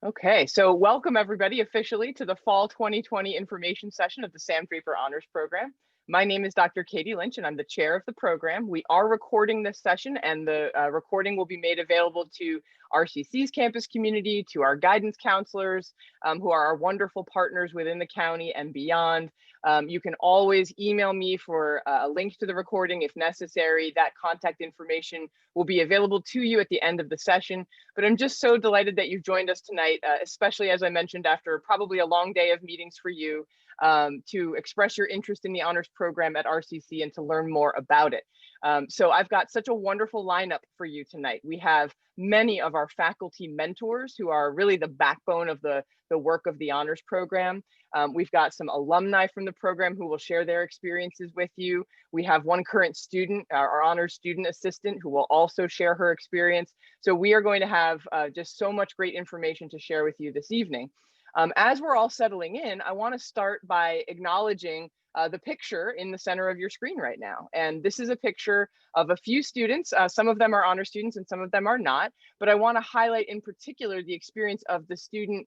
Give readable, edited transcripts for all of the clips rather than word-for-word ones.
Okay, so welcome everybody officially to the Fall 2020 information session of the Sam Draper Honors Program. My name is Dr. Katie Lynch and I'm the chair of the program. We are recording this session and the recording will be made available to RCC's campus community, to our guidance counselors who are our wonderful partners within the county and beyond. You can always email me for a link to the recording if necessary. That contact information will be available to you at the end of the session. But I'm just so delighted that you've joined us tonight, especially as I mentioned, after probably a long day of meetings for you, to express your interest in the honors program at RCC and to learn more about it. So I've got such a wonderful lineup for you tonight. We have many of our faculty mentors who are really the backbone of the work of the honors program. We've got some alumni from the program who will share their experiences with you. We have one current student, our honors student assistant, who will also share her experience. So we are going to have just so much great information to share with you this evening. As we're all settling in, I want to start by acknowledging the picture in the center of your screen right now. And this is a picture of a few students. Some of them are honor students and some of them are not. But I want to highlight in particular the experience of the student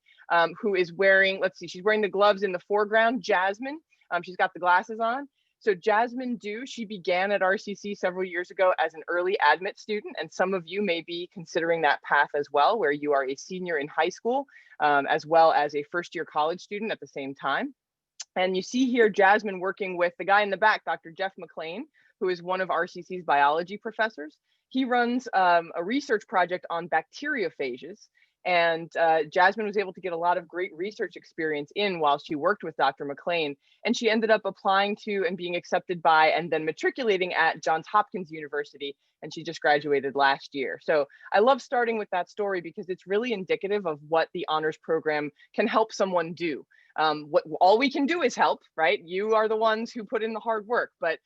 who is wearing, let's see, she's wearing the gloves in the foreground, Jasmine. She's got the glasses on. So Jasmine Dew, she began at RCC several years ago as an early admit student, and some of you may be considering that path as well, where you are a senior in high school, as well as a first-year college student at the same time. And you see here Jasmine working with the guy in the back, Dr. Jeff McLean, who is one of RCC's biology professors. He runs a research project on bacteriophages. And Jasmine was able to get a lot of great research experience in while she worked with Dr. McLean. And she ended up applying to and being accepted by and then matriculating at Johns Hopkins University. And she just graduated last year. So I love starting with that story because it's really indicative of what the honors program can help someone do. What all we can do is help, right? You are the ones who put in the hard work, but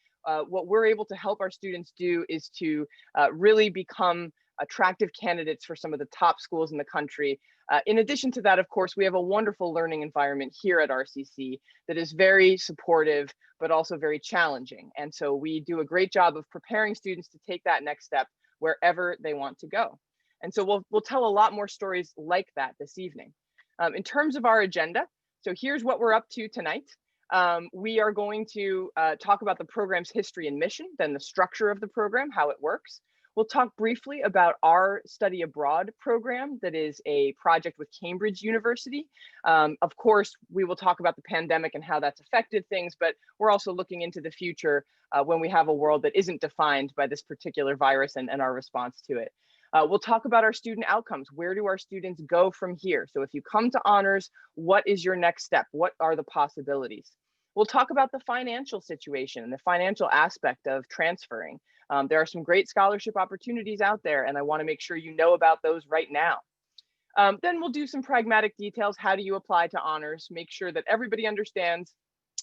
what we're able to help our students do is to really become attractive candidates for some of the top schools in the country. In addition to that, of course, we have a wonderful learning environment here at RCC that is very supportive, but also very challenging. And so we do a great job of preparing students to take that next step wherever they want to go. And so we'll tell a lot more stories like that this evening. In terms of our agenda, so here's what we're up to tonight. We are going to talk about the program's history and mission, then the structure of the program, how it works. We'll talk briefly about our study abroad program that is a project with Cambridge University. Of course, we will talk about the pandemic and how that's affected things, but we're also looking into the future when we have a world that isn't defined by this particular virus and our response to it. We'll talk about our student outcomes. Where do our students go from here? So if you come to honors, what is your next step? What are the possibilities? We'll talk about the financial situation and the financial aspect of transferring. There are some great scholarship opportunities out there, and I want to make sure you know about those right now. Then we'll do some pragmatic details. How do you apply to honors? Make sure that everybody understands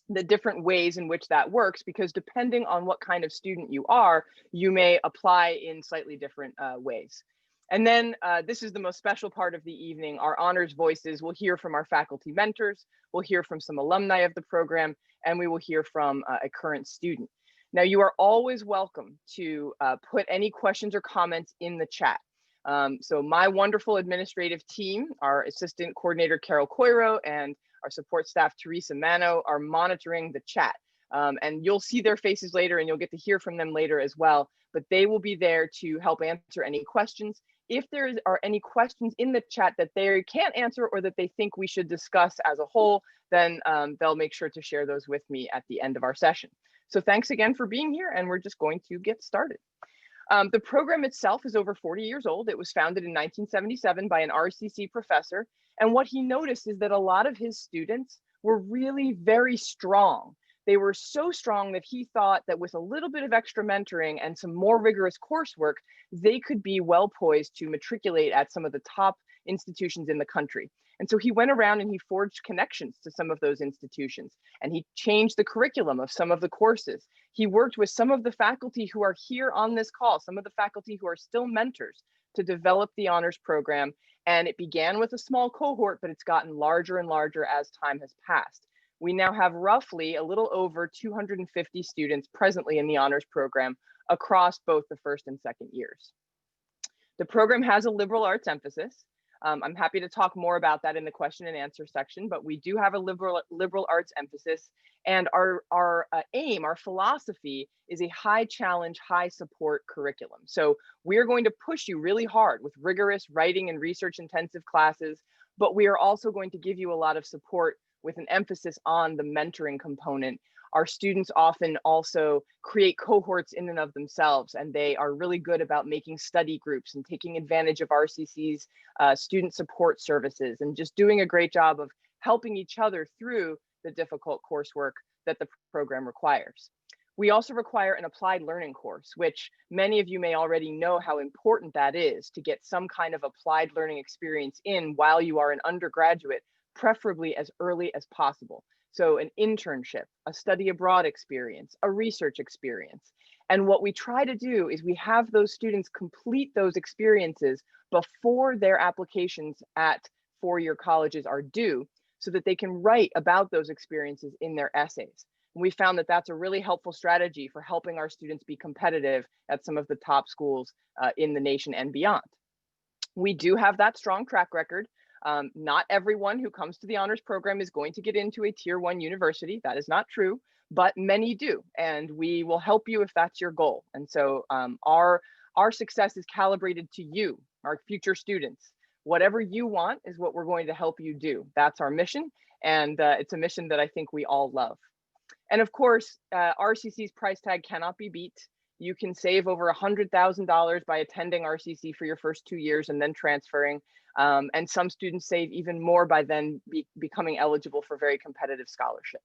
the different ways in which that works, because depending on what kind of student you are, you may apply in slightly different ways. And then this is the most special part of the evening, our honors voices. We'll hear from our faculty mentors, we'll hear from some alumni of the program, and we will hear from a current student. Now, you are always welcome to put any questions or comments in the chat. So my wonderful administrative team, our assistant coordinator, Carol Coiro, and our support staff, Teresa Mano, are monitoring the chat. And you'll see their faces later and you'll get to hear from them later as well, but they will be there to help answer any questions. If there are any questions in the chat that they can't answer or that they think we should discuss as a whole, then they'll make sure to share those with me at the end of our session. So thanks again for being here, and we're just going to get started. The program itself is over 40 years old. It was founded in 1977 by an RCC professor. And what he noticed is that a lot of his students were really very strong. They were so strong that he thought that with a little bit of extra mentoring and some more rigorous coursework, they could be well poised to matriculate at some of the top institutions in the country. And so he went around and he forged connections to some of those institutions, and he changed the curriculum of some of the courses. He worked with some of the faculty who are here on this call, some of the faculty who are still mentors, to develop the honors program. And it began with a small cohort, but it's gotten larger and larger as time has passed. We now have roughly a little over 250 students presently in the honors program across both the first and second years. The program has a liberal arts emphasis. I'm happy to talk more about that in the question and answer section, but we do have a liberal arts emphasis, and our aim, our philosophy is a high challenge, high support curriculum. So we're going to push you really hard with rigorous writing and research intensive classes, but we are also going to give you a lot of support with an emphasis on the mentoring component. Our students often also create cohorts in and of themselves, and they are really good about making study groups and taking advantage of RCC's student support services, and just doing a great job of helping each other through the difficult coursework that the program requires. We also require an applied learning course, which many of you may already know how important that is, to get some kind of applied learning experience in while you are an undergraduate, preferably as early as possible. So an internship, a study abroad experience, a research experience. And what we try to do is we have those students complete those experiences before their applications at four-year colleges are due, so that they can write about those experiences in their essays. And we found that that's a really helpful strategy for helping our students be competitive at some of the top schools in the nation and beyond. We do have that strong track record. Not everyone who comes to the honors program is going to get into a tier 1 university. That is not true, but many do, and we will help you if that's your goal. And so our success is calibrated to you, our future students. Whatever you want is what we're going to help you do. That's our mission, and it's a mission that I think we all love. And of course, RCC's price tag cannot be beat. You can save over $100,000 by attending RCC for your first 2 years and then transferring. And some students save even more by then becoming eligible for very competitive scholarships.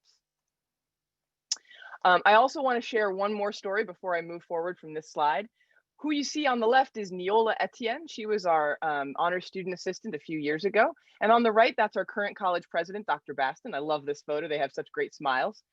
I also want to share one more story before I move forward from this slide. Who you see on the left is Neola Etienne. She was our honor student assistant a few years ago. And on the right, that's our current college president, Dr. Baston. I love this photo. They have such great smiles.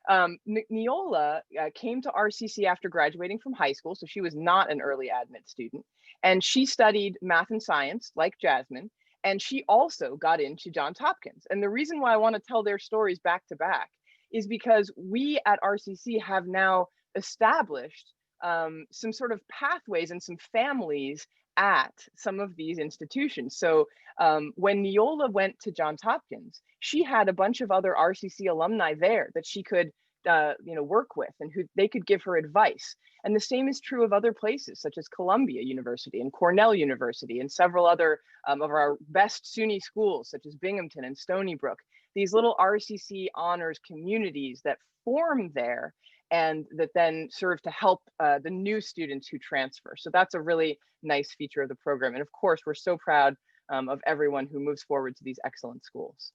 Neola came to RCC after graduating from high school, so she was not an early admit student, and she studied math and science like Jasmine, and she also got into Johns Hopkins. And the reason why I want to tell their stories back to back is because we at RCC have now established some sort of pathways and some families at some of these institutions. So when Neola went to Johns Hopkins, she had a bunch of other RCC alumni there that she could work with, and who they could give her advice. And the same is true of other places such as Columbia University and Cornell University and several other of our best SUNY schools such as Binghamton and Stony Brook. These little RCC honors communities that form there and that then serve to help the new students who transfer. So that's a really nice feature of the program. And of course, we're so proud of everyone who moves forward to these excellent schools.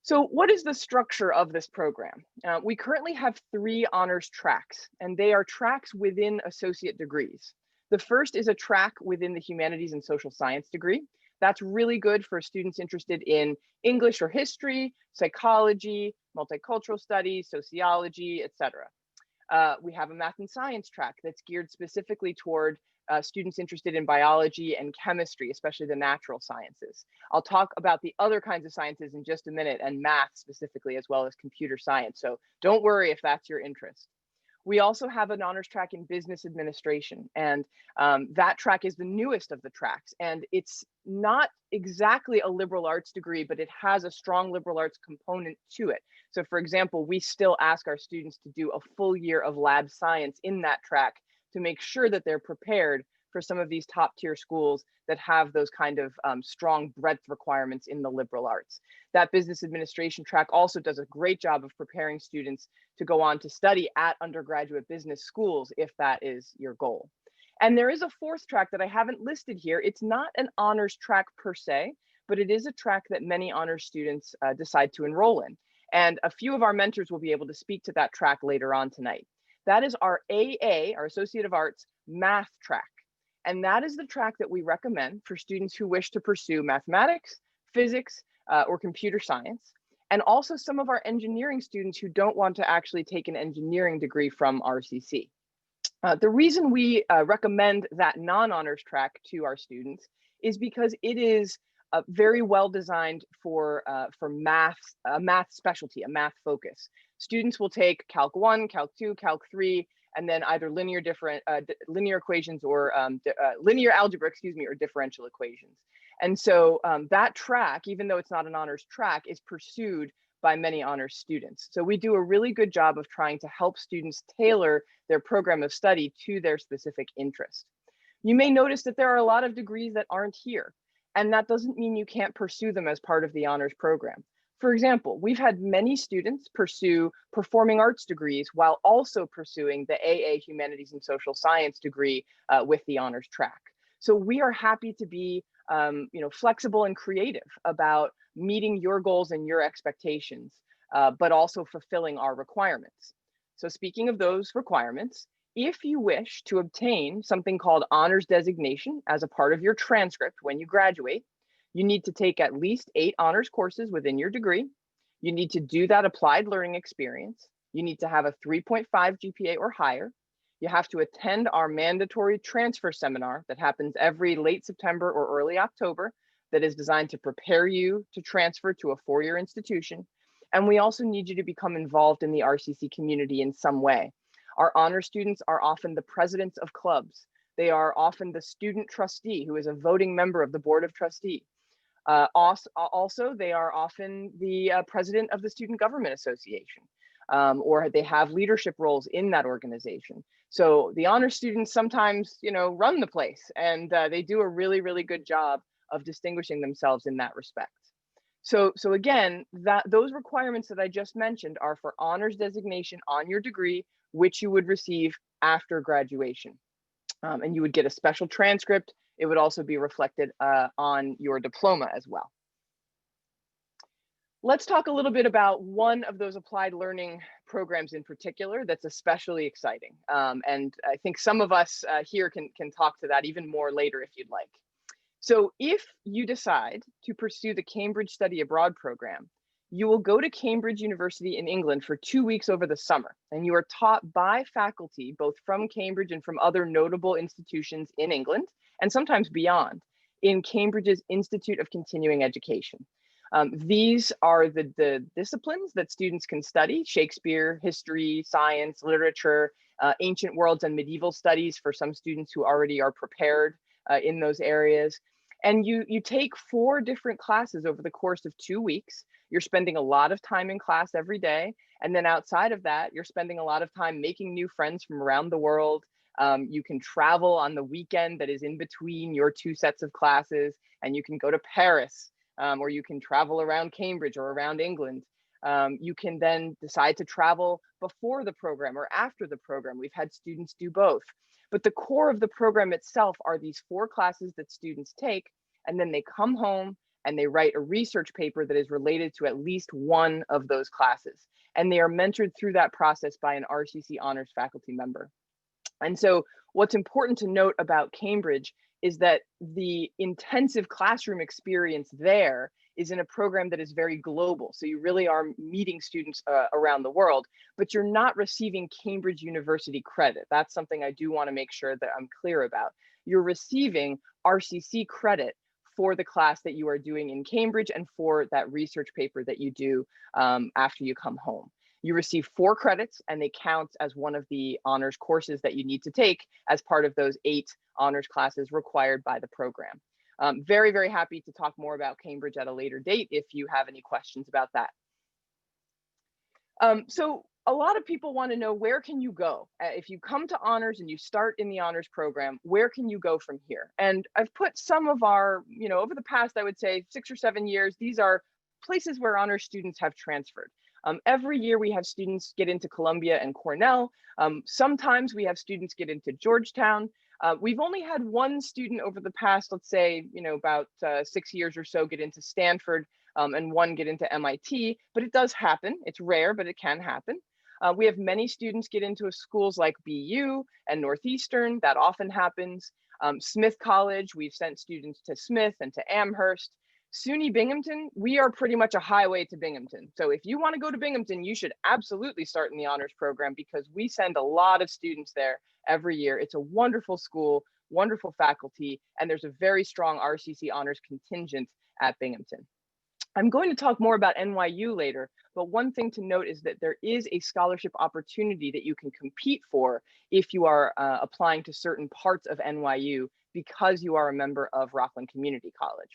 So what is the structure of this program? We currently have 3 honors tracks, and they are tracks within associate degrees. The first is a track within the humanities and social science degree. That's really good for students interested in English or history, psychology, multicultural studies, sociology, etc. We have a math and science track that's geared specifically toward students interested in biology and chemistry, especially the natural sciences. I'll talk about the other kinds of sciences in just a minute, and math specifically, as well as computer science. So don't worry if that's your interest. We also have an honors track in business administration, and that track is the newest of the tracks. And it's not exactly a liberal arts degree, but it has a strong liberal arts component to it. So for example, we still ask our students to do a full year of lab science in that track to make sure that they're prepared for some of these top tier schools that have those kind of strong breadth requirements in the liberal arts. That business administration track also does a great job of preparing students to go on to study at undergraduate business schools, if that is your goal. And there is a 4th track that I haven't listed here. It's not an honors track per se, but it is a track that many honors students decide to enroll in. And a few of our mentors will be able to speak to that track later on tonight. That is our AA, our Associate of Arts, math track. And that is the track that we recommend for students who wish to pursue mathematics, physics, or computer science, and also some of our engineering students who don't want to actually take an engineering degree from RCC. The reason we recommend that non-honors track to our students is because it is very well designed for math, a math specialty, a math focus. Students will take Calc 1, Calc 2, Calc 3, and then either linear equations or linear algebra, or differential equations. And so that track, even though it's not an honors track, is pursued by many honors students. So we do a really good job of trying to help students tailor their program of study to their specific interest. You may notice that there are a lot of degrees that aren't here, and that doesn't mean you can't pursue them as part of the honors program. For example, we've had many students pursue performing arts degrees while also pursuing the AA Humanities and Social Science degree with the honors track. So we are happy to be flexible and creative about meeting your goals and your expectations, but also fulfilling our requirements. So speaking of those requirements, if you wish to obtain something called honors designation as a part of your transcript when you graduate, you need to take at least 8 honors courses within your degree. You need to do that applied learning experience. You need to have a 3.5 GPA or higher. You have to attend our mandatory transfer seminar that happens every late September or early October that is designed to prepare you to transfer to a 4-year institution. And we also need you to become involved in the RCC community in some way. Our honor students are often the presidents of clubs. They are often the student trustee who is a voting member of the board of trustees. Also, they are often the president of the Student Government Association, or they have leadership roles in that organization. So the honor students sometimes, run the place, and they do a really, really good job of distinguishing themselves in that respect. So again, those requirements that I just mentioned are for honors designation on your degree, which you would receive after graduation. And you would get a special transcript. It would also be reflected on your diploma as well. Let's talk a little bit about one of those applied learning programs in particular that's especially exciting. And I think some of us here can talk to that even more later if you'd like. So if you decide to pursue the Cambridge Study Abroad program, you will go to Cambridge University in England for 2 weeks over the summer, and you are taught by faculty, both from Cambridge and from other notable institutions in England, and sometimes beyond, in Cambridge's Institute of Continuing Education. These are the disciplines that students can study: Shakespeare, history, science, literature, ancient worlds and medieval studies for some students who already are prepared in those areas. And you take 4 different classes over the course of 2 weeks. You're spending a lot of time in class every day. And then outside of that, you're spending a lot of time making new friends from around the world. You can travel on the weekend that is in between your 2 sets of classes, and you can go to Paris, or you can travel around Cambridge or around England. You can then decide to travel before the program or after the program. We've had students do both. But the core of the program itself are these 4 classes that students take, and then they come home and they write a research paper that is related to at least one of those classes. And they are mentored through that process by an RCC honors faculty member. And so what's important to note about Cambridge is that the intensive classroom experience there is in a program that is very global. So you really are meeting students around the world, but you're not receiving Cambridge University credit. That's something I do want to make sure that I'm clear about. You're receiving RCC credit for the class that you are doing in Cambridge and for that research paper that you do after you come home. You receive 4 credits, and they count as one of the honors courses that you need to take as part of those 8 honors classes required by the program. Very, very happy to talk more about Cambridge at a later date if you have any questions about that. So a lot of people want to know, where can you go? If you come to honors and you start in the honors program, where can you go from here? And I've put some of our, over the past, I would say 6 or 7 years, these are places where honors students have transferred. Every year we have students get into Columbia and Cornell. Sometimes we have students get into Georgetown. We've only had 1 student over the past, let's say, about 6 years or so get into Stanford, and 1 get into MIT, but it does happen. It's rare, but it can happen. We have many students get into schools like BU and Northeastern. That often happens. Smith College, we've sent students to Smith and to Amherst. SUNY Binghamton, we are pretty much a highway to Binghamton. So if you want to go to Binghamton, you should absolutely start in the honors program, because we send a lot of students there every year. It's a wonderful school, wonderful faculty, and there's a very strong RCC honors contingent at Binghamton. I'm going to talk more about NYU later, but one thing to note is that there is a scholarship opportunity that you can compete for if you are applying to certain parts of NYU because you are a member of Rockland Community College.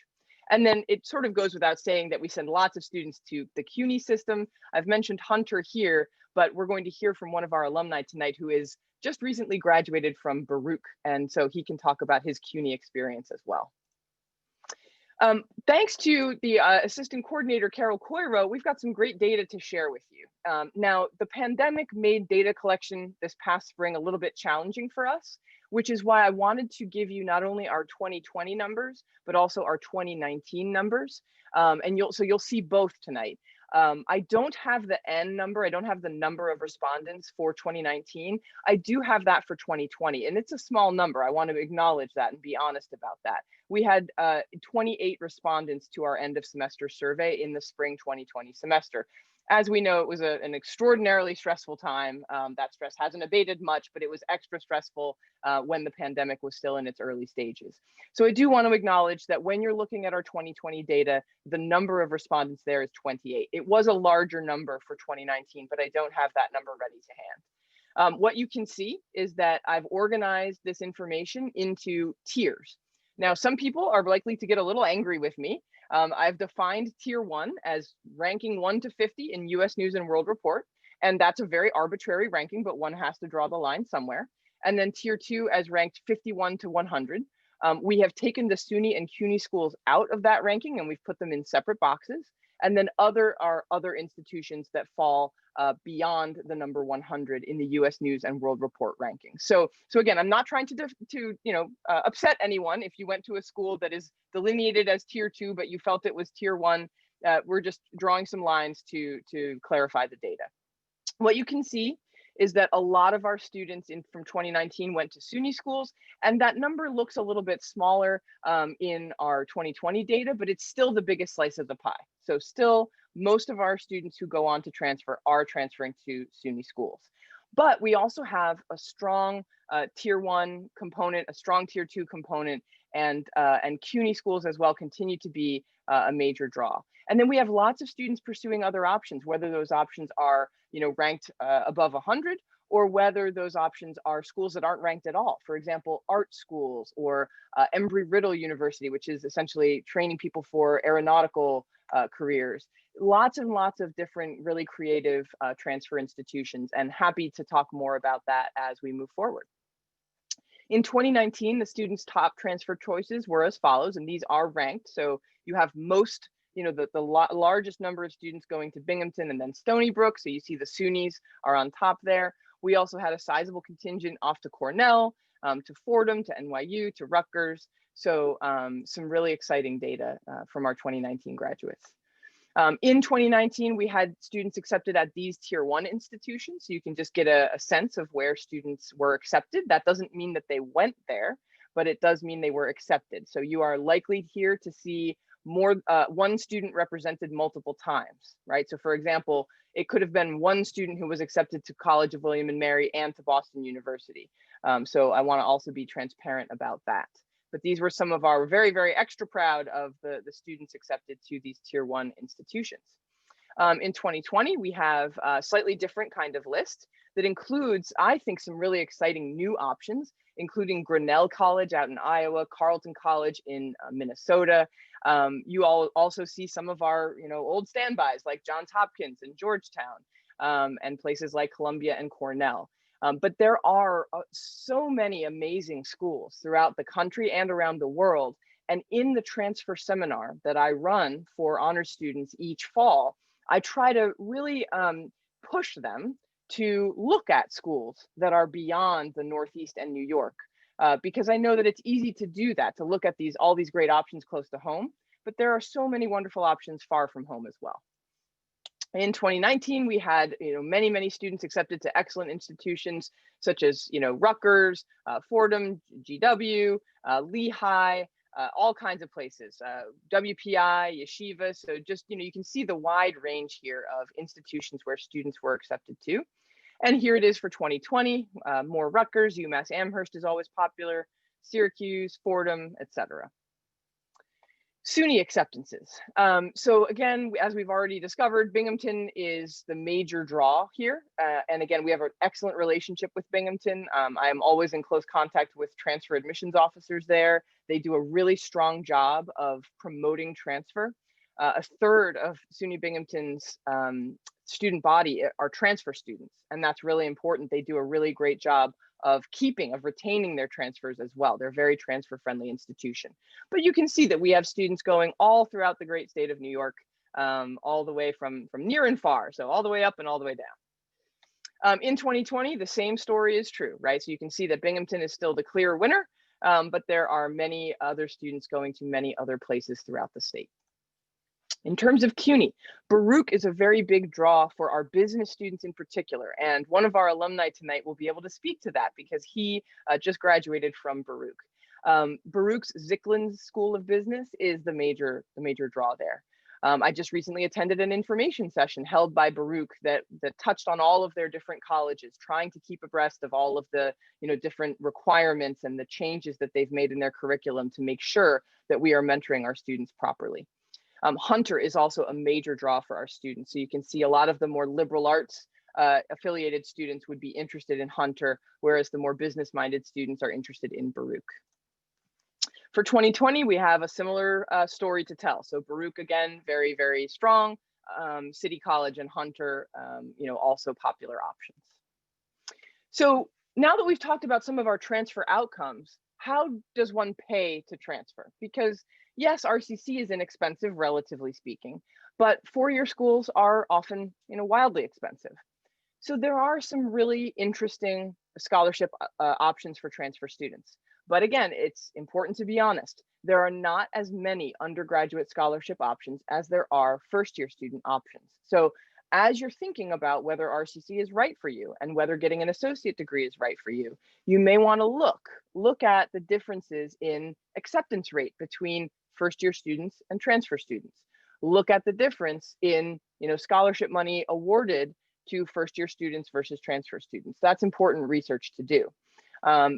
And then it sort of goes without saying that we send lots of students to the CUNY system. I've mentioned Hunter here, but we're going to hear from one of our alumni tonight who is just recently graduated from Baruch. And so he can talk about his CUNY experience as well. Thanks to the assistant coordinator, Carol Coiro, we've got some great data to share with you. Now, the pandemic made data collection this past spring a little bit challenging for us, which is why I wanted to give you not only our 2020 numbers, but also our 2019 numbers. And you'll see both tonight. I don't have the N number. I don't have the number of respondents for 2019. I do have that for 2020, and it's a small number. I want to acknowledge that and be honest about that. We had 28 respondents to our end of semester survey in the spring 2020 semester. As we know, it was an extraordinarily stressful time. That stress hasn't abated much, but it was extra stressful when the pandemic was still in its early stages. So I do want to acknowledge that when you're looking at our 2020 data, the number of respondents there is 28. It was a larger number for 2019, but I don't have that number ready to hand. What you can see is that I've organized this information into tiers. Now, some people are likely to get a little angry with me. I've defined tier 1 as ranking 1 to 50 in US News and World Report. And that's a very arbitrary ranking, but one has to draw the line somewhere. And then tier 2 as ranked 51 to 100. We have taken the SUNY and CUNY schools out of that ranking and we've put them in separate boxes. And then other institutions that fall beyond the number 100 in the US News and World Report ranking. So again, I'm not trying to upset anyone. If you went to a school that is delineated as tier 2, but you felt it was tier 1, we're just drawing some lines to clarify the data. What you can see is that a lot of our students from 2019 went to SUNY schools, and that number looks a little bit smaller in our 2020 data, but it's still the biggest slice of the pie. So still, most of our students who go on to transfer are transferring to SUNY schools. But we also have a strong tier 1 component, a strong tier 2 component, and CUNY schools as well continue to be a major draw. And then we have lots of students pursuing other options, whether those options are ranked above 100, or whether those options are schools that aren't ranked at all. For example, art schools or Embry-Riddle University, which is essentially training people for aeronautical careers. Lots and lots of different really creative transfer institutions, and happy to talk more about that as we move forward. In 2019, the students' top transfer choices were as follows, and these are ranked. So you have most, the largest number of students going to Binghamton and then Stony Brook. So you see the SUNYs are on top there. We also had a sizable contingent off to Cornell, to Fordham, to NYU, to Rutgers. So some really exciting data from our 2019 graduates. In 2019, we had students accepted at these tier 1 institutions. So you can just get a sense of where students were accepted. That doesn't mean that they went there, but it does mean they were accepted. So you are likely here to see more one student represented multiple times, right? So for example, it could have been one student who was accepted to College of William and Mary and to Boston University. So I want to also be transparent about that. But these were some of our very, very extra proud of the students accepted to these tier 1 institutions. In 2020, we have a slightly different kind of list that includes, I think, some really exciting new options, including Grinnell College out in Iowa, Carleton College in Minnesota. You all also see some of our old standbys like Johns Hopkins and Georgetown, and places like Columbia and Cornell. But there are so many amazing schools throughout the country and around the world. And in the transfer seminar that I run for honors students each fall, I try to really push them to look at schools that are beyond the Northeast and New York, because I know that it's easy to do that, to look at all these great options close to home, but there are so many wonderful options far from home as well. In 2019, we had many, many students accepted to excellent institutions such as Rutgers, Fordham, GW, Lehigh, all kinds of places, WPI, Yeshiva. So just you can see the wide range here of institutions where students were accepted to. And here it is for 2020, more Rutgers, UMass Amherst is always popular, Syracuse, Fordham, etc. SUNY acceptances. So again, as we've already discovered, Binghamton is the major draw here. And again, we have an excellent relationship with Binghamton. I am always in close contact with transfer admissions officers there. They do a really strong job of promoting transfer. A third of SUNY Binghamton's student body are transfer students, and that's really important. They do a really great job of retaining their transfers as well. They're a very transfer friendly institution. But you can see that we have students going all throughout the great state of New York, all the way from near and far, so all the way up and all the way down. In 2020, the same story is true, right? So you can see that Binghamton is still the clear winner, but there are many other students going to many other places throughout the state. In terms of CUNY, Baruch is a very big draw for our business students in particular, and one of our alumni tonight will be able to speak to that because he just graduated from Baruch. Baruch's Zicklin School of Business is the major draw there. I just recently attended an information session held by Baruch that touched on all of their different colleges, trying to keep abreast of all of the different requirements and the changes that they've made in their curriculum to make sure that we are mentoring our students properly. Hunter is also a major draw for our students. So you can see a lot of the more liberal arts affiliated students would be interested in Hunter, whereas the more business-minded students are interested in Baruch. For 2020, we have a similar story to tell. So Baruch, again, very, very strong. City College and Hunter, also popular options. So now that we've talked about some of our transfer outcomes, how does one pay to transfer? Because yes, RCC is inexpensive, relatively speaking, but four-year schools are often, wildly expensive. So there are some really interesting scholarship options for transfer students. But again, it's important to be honest. There are not as many undergraduate scholarship options as there are first-year student options. So as you're thinking about whether RCC is right for you and whether getting an associate degree is right for you, you may want to look at the differences in acceptance rate between first-year students and transfer students. Look at the difference in scholarship money awarded to first-year students versus transfer students. That's important research to do.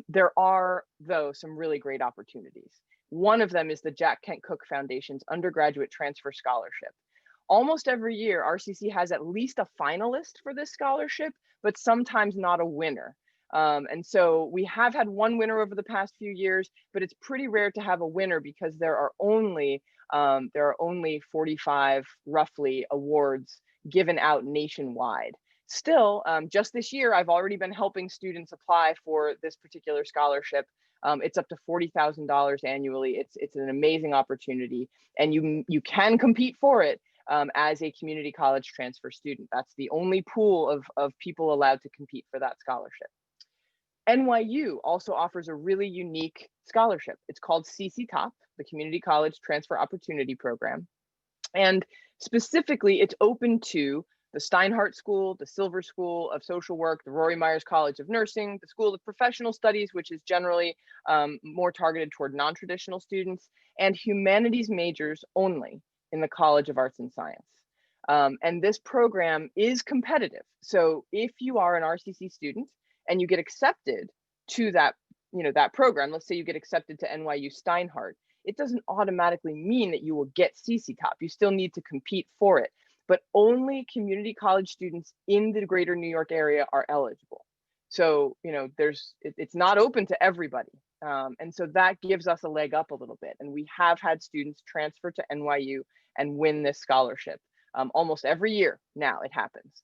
There are, though, some really great opportunities. One of them is the Jack Kent Cooke Foundation's undergraduate transfer scholarship. Almost every year, RCC has at least a finalist for this scholarship, but sometimes not a winner. And so we have had one winner over the past few years, but it's pretty rare to have a winner because there are only 45 roughly awards given out nationwide. Still, just this year, I've already been helping students apply for this particular scholarship. It's up to $40,000 annually. It's an amazing opportunity, and you can compete for it as a community college transfer student. That's the only pool of people allowed to compete for that scholarship. NYU also offers a really unique scholarship. It's called CC-TOP, the Community College Transfer Opportunity Program. And specifically, it's open to the Steinhardt School, the Silver School of Social Work, the Rory Myers College of Nursing, the School of Professional Studies, which is generally more targeted toward non-traditional students, and humanities majors only in the College of Arts and Science. And this program is competitive. So if you are an RCC student and you get accepted to that program, let's say you get accepted to NYU Steinhardt, it doesn't automatically mean that you will get CC-TOP. You still need to compete for it, but only community college students in the greater New York area are eligible. So, it's not open to everybody. And so that gives us a leg up a little bit. And we have had students transfer to NYU and win this scholarship. Almost every year now it happens.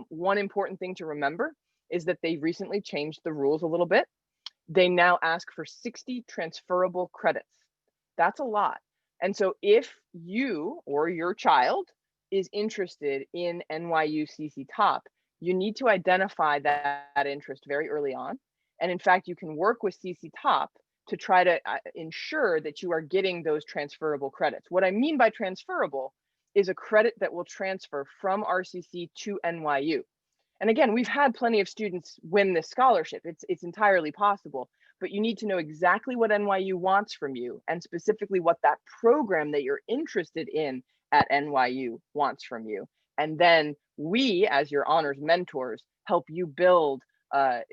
One important thing to remember is that they recently changed the rules a little bit. They now ask for 60 transferable credits. That's a lot. And so if you or your child is interested in NYU CC-TOP, you need to identify that interest very early on. And in fact, you can work with CC-TOP to try to ensure that you are getting those transferable credits. What I mean by transferable is a credit that will transfer from RCC to NYU. And again, we've had plenty of students win this scholarship. It's entirely possible, but you need to know exactly what NYU wants from you and specifically what that program that you're interested in at NYU wants from you. And then we, as your honors mentors, help you build a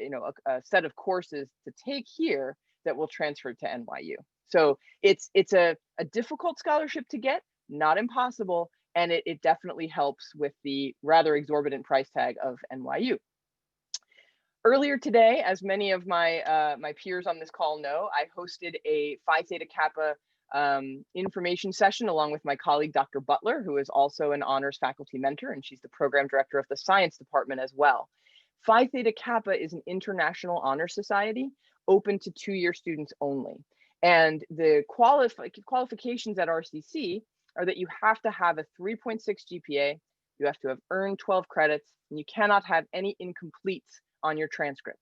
set of courses to take here that will transfer to NYU. So it's a difficult scholarship to get, not impossible, and it definitely helps with the rather exorbitant price tag of NYU. Earlier today, as many of my peers on this call know, I hosted a Phi Theta Kappa information session along with my colleague, Dr. Butler, who is also an honors faculty mentor, and she's the program director of the science department as well. Phi Theta Kappa is an international honor society open to two-year students only. And the qualifications at RCC are that you have to have a 3.6 GPA, you have to have earned 12 credits, and you cannot have any incompletes on your transcript.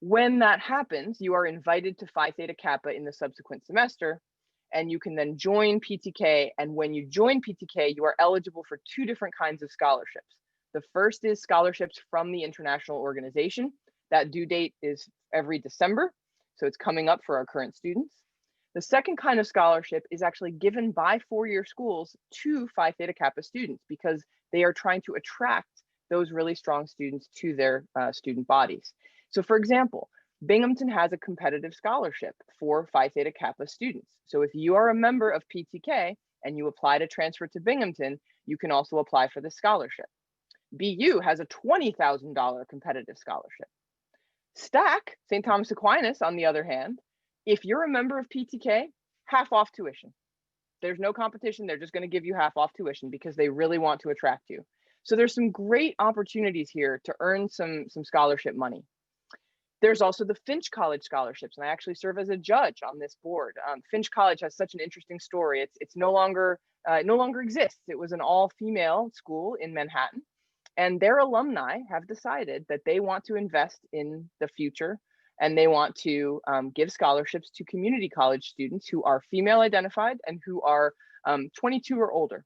When that happens, you are invited to Phi Theta Kappa in the subsequent semester, and you can then join PTK. And when you join PTK, you are eligible for two different kinds of scholarships. The first is scholarships from the international organization. That due date is every December, so it's coming up for our current students. The second kind of scholarship is actually given by four-year schools to Phi Theta Kappa students because they are trying to attract those really strong students to their student bodies. So for example, Binghamton has a competitive scholarship for Phi Theta Kappa students. So if you are a member of PTK and you apply to transfer to Binghamton, you can also apply for the scholarship. BU has a $20,000 competitive scholarship. STAC, St. Thomas Aquinas, on the other hand, if you're a member of PTK, half off tuition. There's no competition. They're just going to give you half off tuition because they really want to attract you. So there's some great opportunities here to earn some scholarship money. There's also the Finch College scholarships, and I actually serve as a judge on this board. Finch College has such an interesting story. It no longer exists. It was an all-female school in Manhattan, and their alumni have decided that they want to invest in the future, and they want to give scholarships to community college students who are female identified and who are 22 or older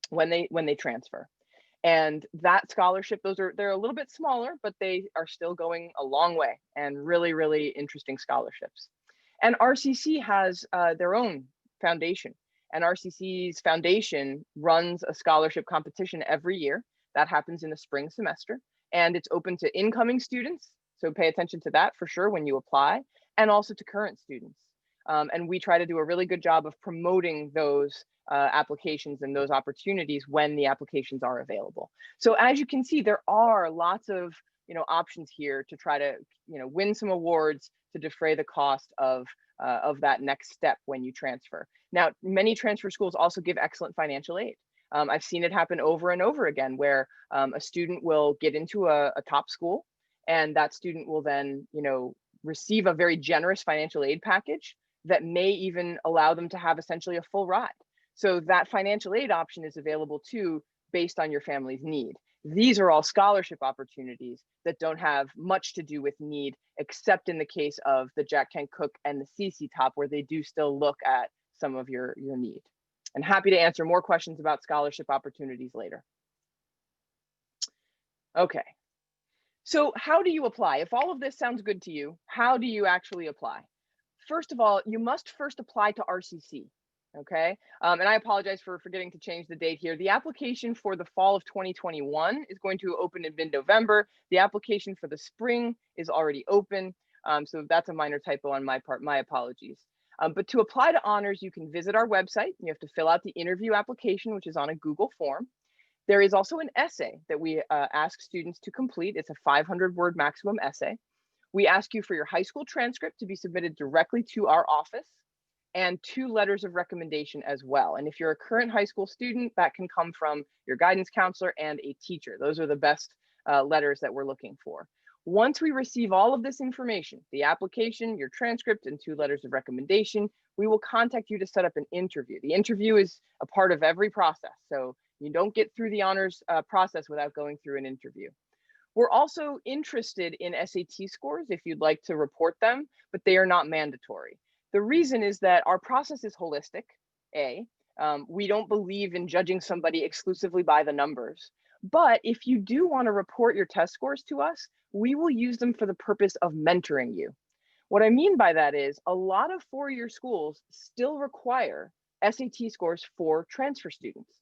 when they transfer. And that scholarship, they're a little bit smaller, but they are still going a long way and really, really interesting scholarships. And RCC has their own foundation, and RCC's foundation runs a scholarship competition every year. That happens in the spring semester, and it's open to incoming students. So pay attention to that for sure when you apply, and also to current students. And we try to do a really good job of promoting those applications and those opportunities when the applications are available. So as you can see, there are lots of options here to try to win some awards to defray the cost of that next step when you transfer. Now, many transfer schools also give excellent financial aid. I've seen it happen over and over again where a student will get into a top school, and that student will then receive a very generous financial aid package that may even allow them to have essentially a full ride. So that financial aid option is available too, based on your family's need. These are all scholarship opportunities that don't have much to do with need, except in the case of the Jack Kent Cooke and the CC Top, where they do still look at some of your need. And happy to answer more questions about scholarship opportunities later. Okay, so how do you apply? If all of this sounds good to you, how do you actually apply? First of all, you must first apply to RCC. Okay, and I apologize for forgetting to change the date here. The application for the fall of 2021 is going to open in mid-November. The application for the spring is already open. So that's a minor typo on my part, my apologies. But to apply to honors, you can visit our website. You have to fill out the interview application, which is on a Google form. There is also an essay that we ask students to complete. It's a 500-word maximum essay. We ask you for your high school transcript to be submitted directly to our office, and 2 letters of recommendation as well. And if you're a current high school student, that can come from your guidance counselor and a teacher. Those are the best letters that we're looking for. Once we receive all of this information, the application, your transcript, and 2 letters of recommendation, we will contact you to set up an interview. The interview is a part of every process, so you don't get through the honors process without going through an interview. We're also interested in SAT scores if you'd like to report them, but they are not mandatory. The reason is that our process is holistic, we don't believe in judging somebody exclusively by the numbers. But if you do want to report your test scores to us, we will use them for the purpose of mentoring you. What I mean by that is a lot of four-year schools still require SAT scores for transfer students.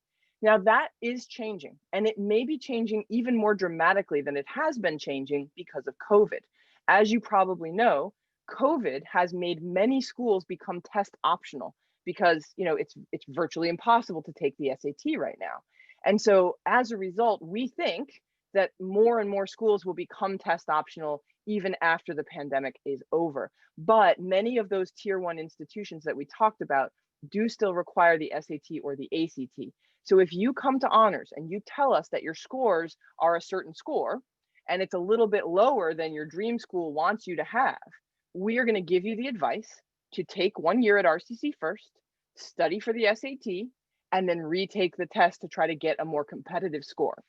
Now that is changing, and it may be changing even more dramatically than it has been changing because of COVID. As you probably know, COVID has made many schools become test optional because it's virtually impossible to take the SAT right now. And so as a result, we think that more and more schools will become test optional even after the pandemic is over. But many of those tier 1 institutions that we talked about do still require the SAT or the ACT. So if you come to honors and you tell us that your scores are a certain score and it's a little bit lower than your dream school wants you to have, we are going to give you the advice to take 1 year at RCC first, study for the SAT, and then retake the test to try to get a more competitive score.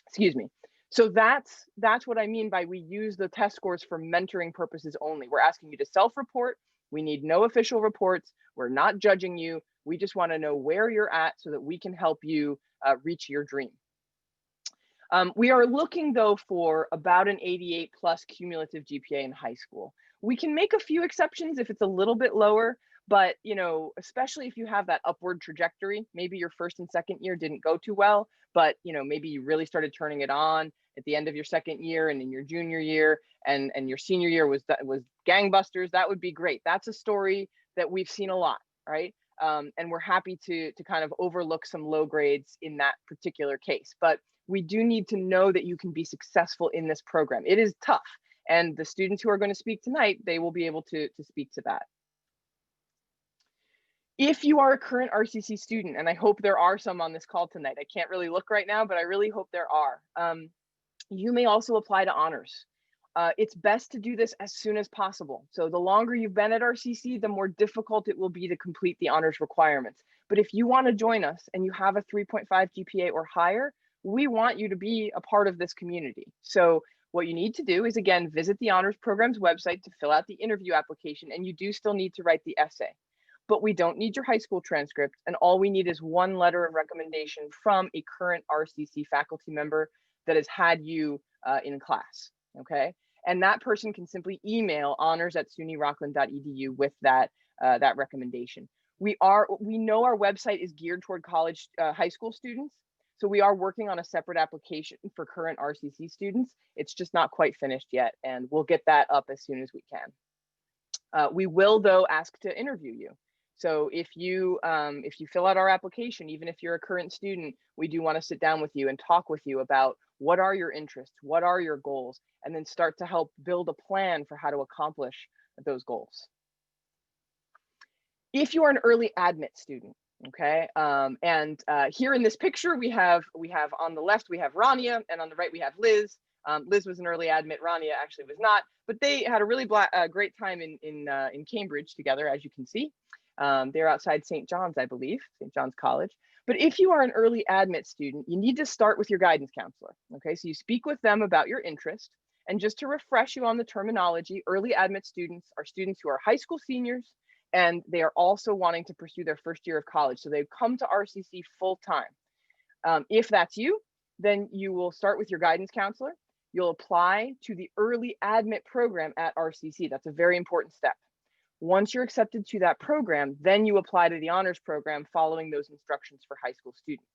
Excuse me. So that's what I mean by we use the test scores for mentoring purposes only. We're asking you to self-report. We need no official reports. We're not judging you. We just want to know where you're at so that we can help you reach your dream. We are looking, though, for about an 88 plus cumulative GPA in high school. We can make a few exceptions if it's a little bit lower, but, you know, especially if you have that upward trajectory, maybe your first and second year didn't go too well, but, you know, maybe you really started turning it on at the end of your second year and in your junior year, and your senior year was gangbusters. That would be great. That's a story that we've seen a lot, right? And we're happy to kind of overlook some low grades in that particular case. But we do need to know that you can be successful in this program. It is tough. And the students who are going to speak tonight, they will be able to speak to that. If you are a current RCC student, and I hope there are some on this call tonight, I can't really look right now, but I really hope there are, you may also apply to honors. It's best to do this as soon as possible. So the longer you've been at RCC, the more difficult it will be to complete the honors requirements. But if you want to join us and you have a 3.5 GPA or higher, we want you to be a part of this community. So what you need to do is, again, visit the honors program's website to fill out the interview application, and you do still need to write the essay. But we don't need your high school transcript, and all we need is one letter of recommendation from a current RCC faculty member that has had you in class, okay? And that person can simply email honors@sunyrockland.edu with that recommendation. We know our website is geared toward college, high school students, so we are working on a separate application for current RCC students. It's just not quite finished yet, and we'll get that up as soon as we can. We will, though, ask to interview you. So if you fill out our application, even if you're a current student, we do want to sit down with you and talk with you about what are your interests, what are your goals, and then start to help build a plan for how to accomplish those goals. If you are an early admit student, okay, here in this picture we have on the left we have Rania, and on the right we have Liz. Liz was an early admit, Rania actually was not, but they had a really great time in Cambridge together, as you can see. They're outside St. John's, I believe, St. John's College. But if you are an early admit student, you need to start with your guidance counselor, okay? So you speak with them about your interest. And just to refresh you on the terminology, early admit students are students who are high school seniors, and they are also wanting to pursue their first year of college. So they've come to RCC full time. If that's you, then you will start with your guidance counselor. You'll apply to the early admit program at RCC. That's a very important step. Once you're accepted to that program, then you apply to the honors program following those instructions for high school students.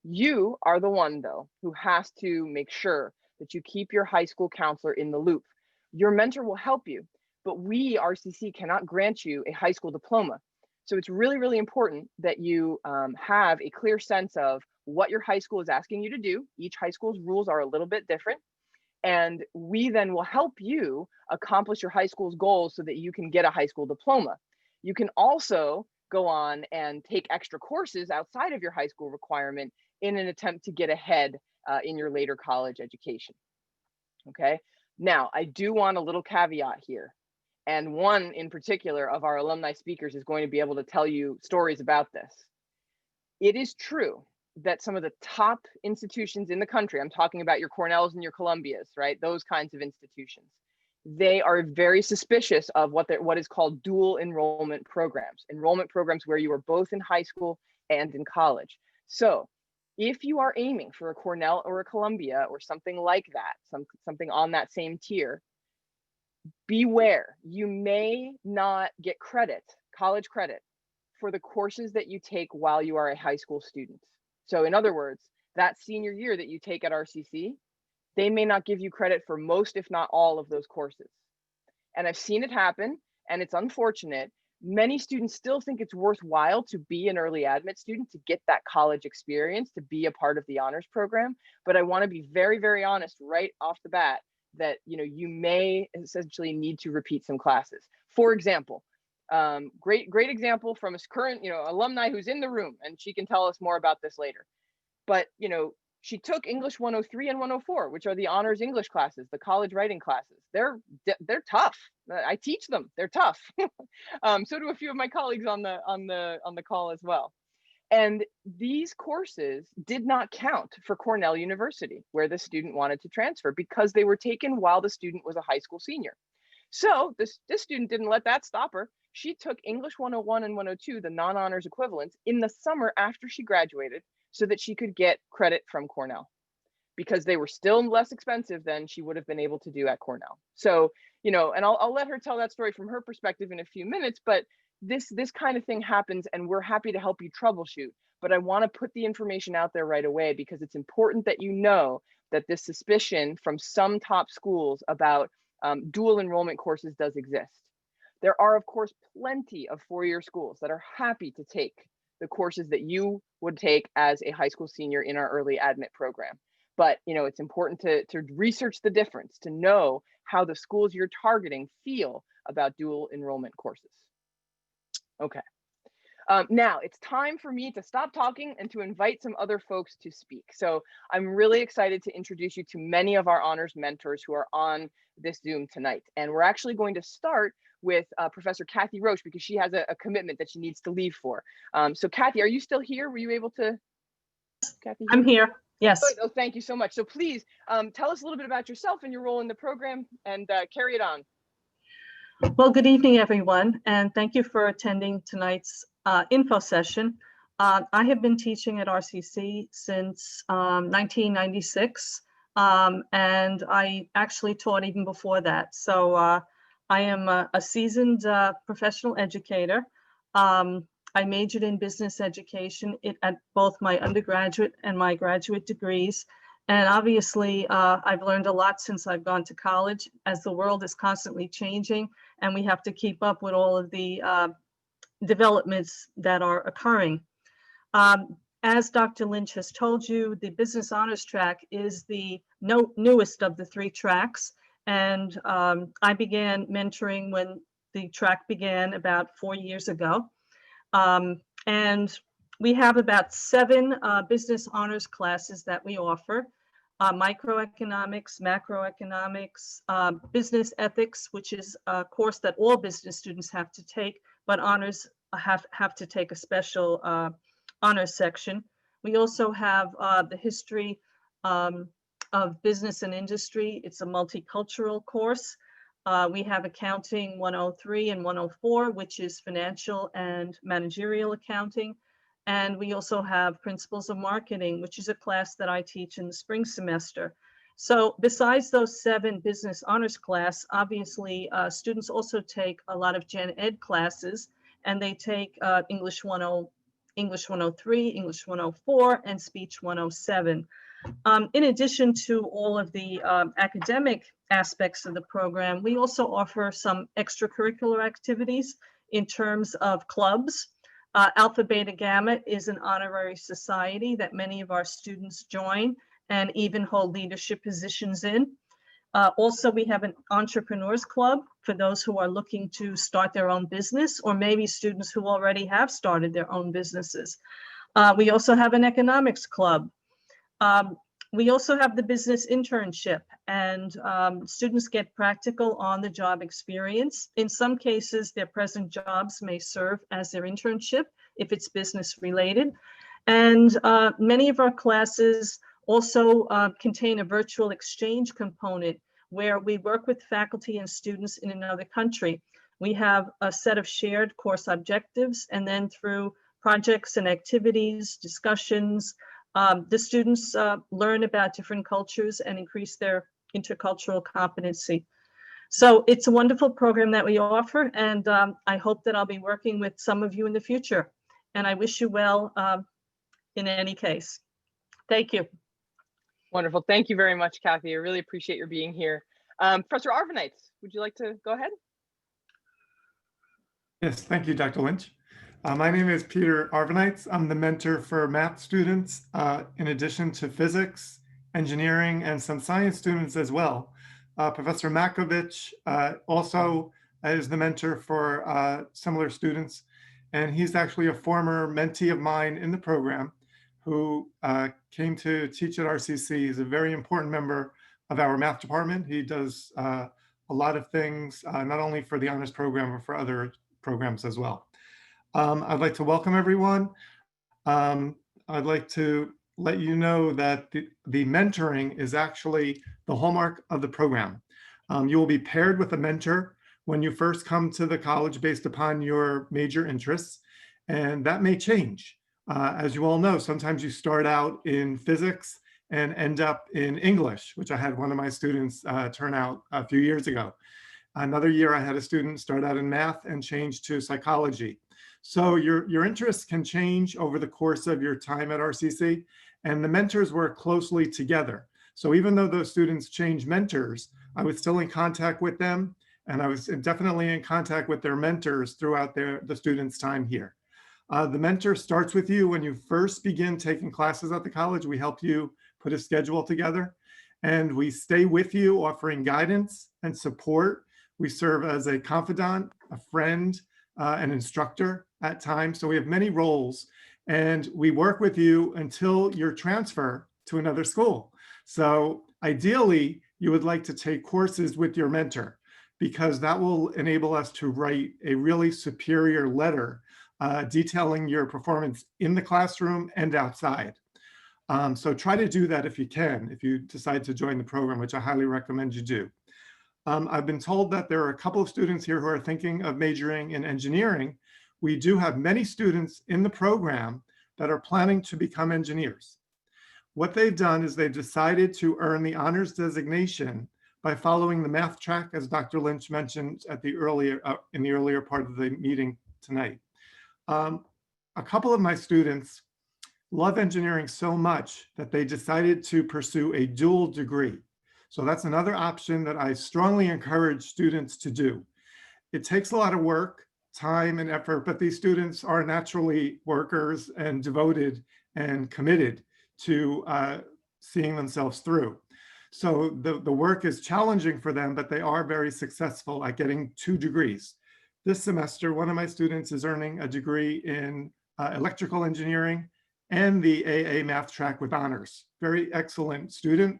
You are the one, though, who has to make sure that you keep your high school counselor in the loop. Your mentor will help you, but we, RCC, cannot grant you a high school diploma. So it's really, really important that you have a clear sense of what your high school is asking you to do. Each high school's rules are a little bit different. And we then will help you accomplish your high school's goals so that you can get a high school diploma. You can also go on and take extra courses outside of your high school requirement in an attempt to get ahead in your later college education. Okay, now I do want a little caveat here. And one in particular of our alumni speakers is going to be able to tell you stories about this. It is true that some of the top institutions in the country, I'm talking about your Cornells and your Columbias, right? Those kinds of institutions. They are very suspicious of what is called dual enrollment programs where you are both in high school and in college. So if you are aiming for a Cornell or a Columbia or something like that, something on that same tier, beware, you may not get credit, college credit, for the courses that you take while you are a high school student. So in other words, that senior year that you take at RCC, they may not give you credit for most, if not all, of those courses. And I've seen it happen, and it's unfortunate many students still think it's worthwhile to be an early admit student, to get that college experience, to be a part of the honors program. But I want to be very, very honest right off the bat that, you know, you may essentially need to repeat some classes. For example, great example from a current, you know, alumni who's in the room, and she can tell us more about this later. But, you know, she took English 103 and 104, which are the honors English classes, the college writing classes. They're tough. I teach them. They're tough. So do a few of my colleagues on the call as well. And these courses did not count for Cornell University, where the student wanted to transfer, because they were taken while the student was a high school senior. So this student didn't let that stop her. She took English 101 and 102, the non-honors equivalents, in the summer after she graduated, so that she could get credit from Cornell, because they were still less expensive than she would have been able to do at Cornell. So, you know, and I'll let her tell that story from her perspective in a few minutes, but this kind of thing happens, and we're happy to help you troubleshoot. But I want to put the information out there right away, because it's important that you know that this suspicion from some top schools about dual enrollment courses does exist. There are, of course, plenty of four-year schools that are happy to take the courses that you would take as a high school senior in our early admit program. But, you know, it's important to research the difference, to know how the schools you're targeting feel about dual enrollment courses. Okay. Now it's time for me to stop talking and to invite some other folks to speak. So I'm really excited to introduce you to many of our honors mentors who are on this Zoom tonight. And we're actually going to start with Professor Kathy Roche, because she has a commitment that she needs to leave for. So Kathy, are you still here? Were you able to? Kathy, I'm here. Yes. Good. Oh, thank you so much. So please tell us a little bit about yourself and your role in the program, and carry it on. Well, good evening, everyone, and thank you for attending tonight's info session. I have been teaching at RCC since 1996, and I actually taught even before that. So I am a seasoned professional educator. I majored in business education at both my undergraduate and my graduate degrees. And obviously, I've learned a lot since I've gone to college, as the world is constantly changing, and we have to keep up with all of the developments that are occurring. As Dr. Lynch has told you, the Business Honors track is the newest of the three tracks. And I began mentoring when the track began about 4 years ago. And we have about 7 business honors classes that we offer: microeconomics, macroeconomics, business ethics, which is a course that all business students have to take, but honors have to take a special honors section. We also have the history of business and industry. It's a multicultural course. We have accounting 103 and 104, which is financial and managerial accounting. And we also have principles of marketing, which is a class that I teach in the spring semester. So besides those 7 business honors class, obviously students also take a lot of gen ed classes, and they take English 103, English 104, and speech 107. In addition to all of the academic aspects of the program, we also offer some extracurricular activities in terms of clubs. Alpha Beta Gamma is an honorary society that many of our students join and even hold leadership positions in. Also, we have an entrepreneurs club for those who are looking to start their own business, or maybe students who already have started their own businesses. We also have an economics club. We also have the business internship, and students get practical on-the-job experience. In some cases, their present jobs may serve as their internship if it's business related. And many of our classes also contain a virtual exchange component where we work with faculty and students in another country. We have a set of shared course objectives, and then through projects and activities, discussions, the students learn about different cultures and increase their intercultural competency. So it's a wonderful program that we offer, and I hope that I'll be working with some of you in the future. And I wish you well in any case. Thank you. Wonderful. Thank you very much, Kathy. I really appreciate your being here. Professor Arvanites, would you like to go ahead? Yes, thank you, Dr. Lynch. My name is Peter Arvanites. I'm the mentor for math students, in addition to physics, engineering, and some science students as well. Professor Makovich also is the mentor for similar students, and he's actually a former mentee of mine in the program who came to teach at RCC. He's a very important member of our math department. He does a lot of things, not only for the honors program, but for other programs as well. I'd like to welcome everyone. Um, I'd like to let you know that the mentoring is actually the hallmark of the program. You will be paired with a mentor when you first come to the college based upon your major interests, and that may change. As you all know, sometimes you start out in physics and end up in English, which I had one of my students turn out a few years ago. Another year, I had a student start out in math and change to psychology. So your interests can change over the course of your time at RCC, and the mentors work closely together. So even though those students change mentors, I was still in contact with them, and I was definitely in contact with their mentors throughout the students' time here. The mentor starts with you when you first begin taking classes at the college. We help you put a schedule together, and we stay with you offering guidance and support. We serve as a confidant, a friend, an instructor at times. So we have many roles, and we work with you until your transfer to another school. So ideally, you would like to take courses with your mentor, because that will enable us to write a really superior letter detailing your performance in the classroom and outside. So try to do that if you can, if you decide to join the program, which I highly recommend you do. I've been told that there are a couple of students here who are thinking of majoring in engineering. We do have many students in the program that are planning to become engineers. What they've done is they've decided to earn the honors designation by following the math track, as Dr. Lynch mentioned at the earlier in the earlier part of the meeting tonight. A couple of my students love engineering so much that they decided to pursue a dual degree. So that's another option that I strongly encourage students to do. It takes a lot of work, time, and effort, but these students are naturally workers and devoted and committed to seeing themselves through. So the work is challenging for them, but they are very successful at getting 2 degrees. This semester, one of my students is earning a degree in electrical engineering and the AA math track with honors. Very excellent student.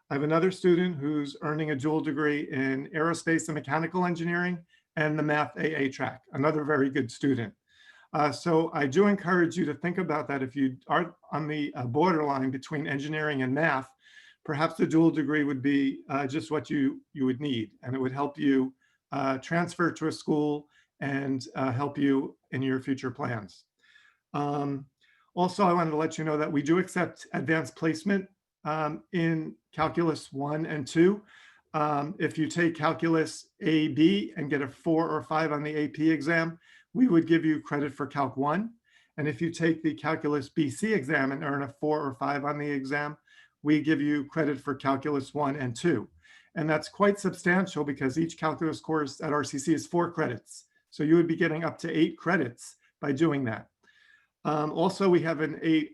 I have another student who's earning a dual degree in aerospace and mechanical engineering and the math AA track, another very good student. So I do encourage you to think about that. If you are on the borderline between engineering and math, perhaps the dual degree would be just what you would need, and it would help you transfer to a school and help you in your future plans. Also, I wanted to let you know that we do accept advanced placement in Calculus 1 and 2. If you take Calculus AB and get a 4 or 5 on the AP exam, we would give you credit for Calc 1. And if you take the Calculus BC exam and earn a 4 or 5 on the exam, we give you credit for Calculus 1 and 2. And that's quite substantial because each calculus course at RCC is 4 credits. So you would be getting up to 8 credits by doing that. Also, we have an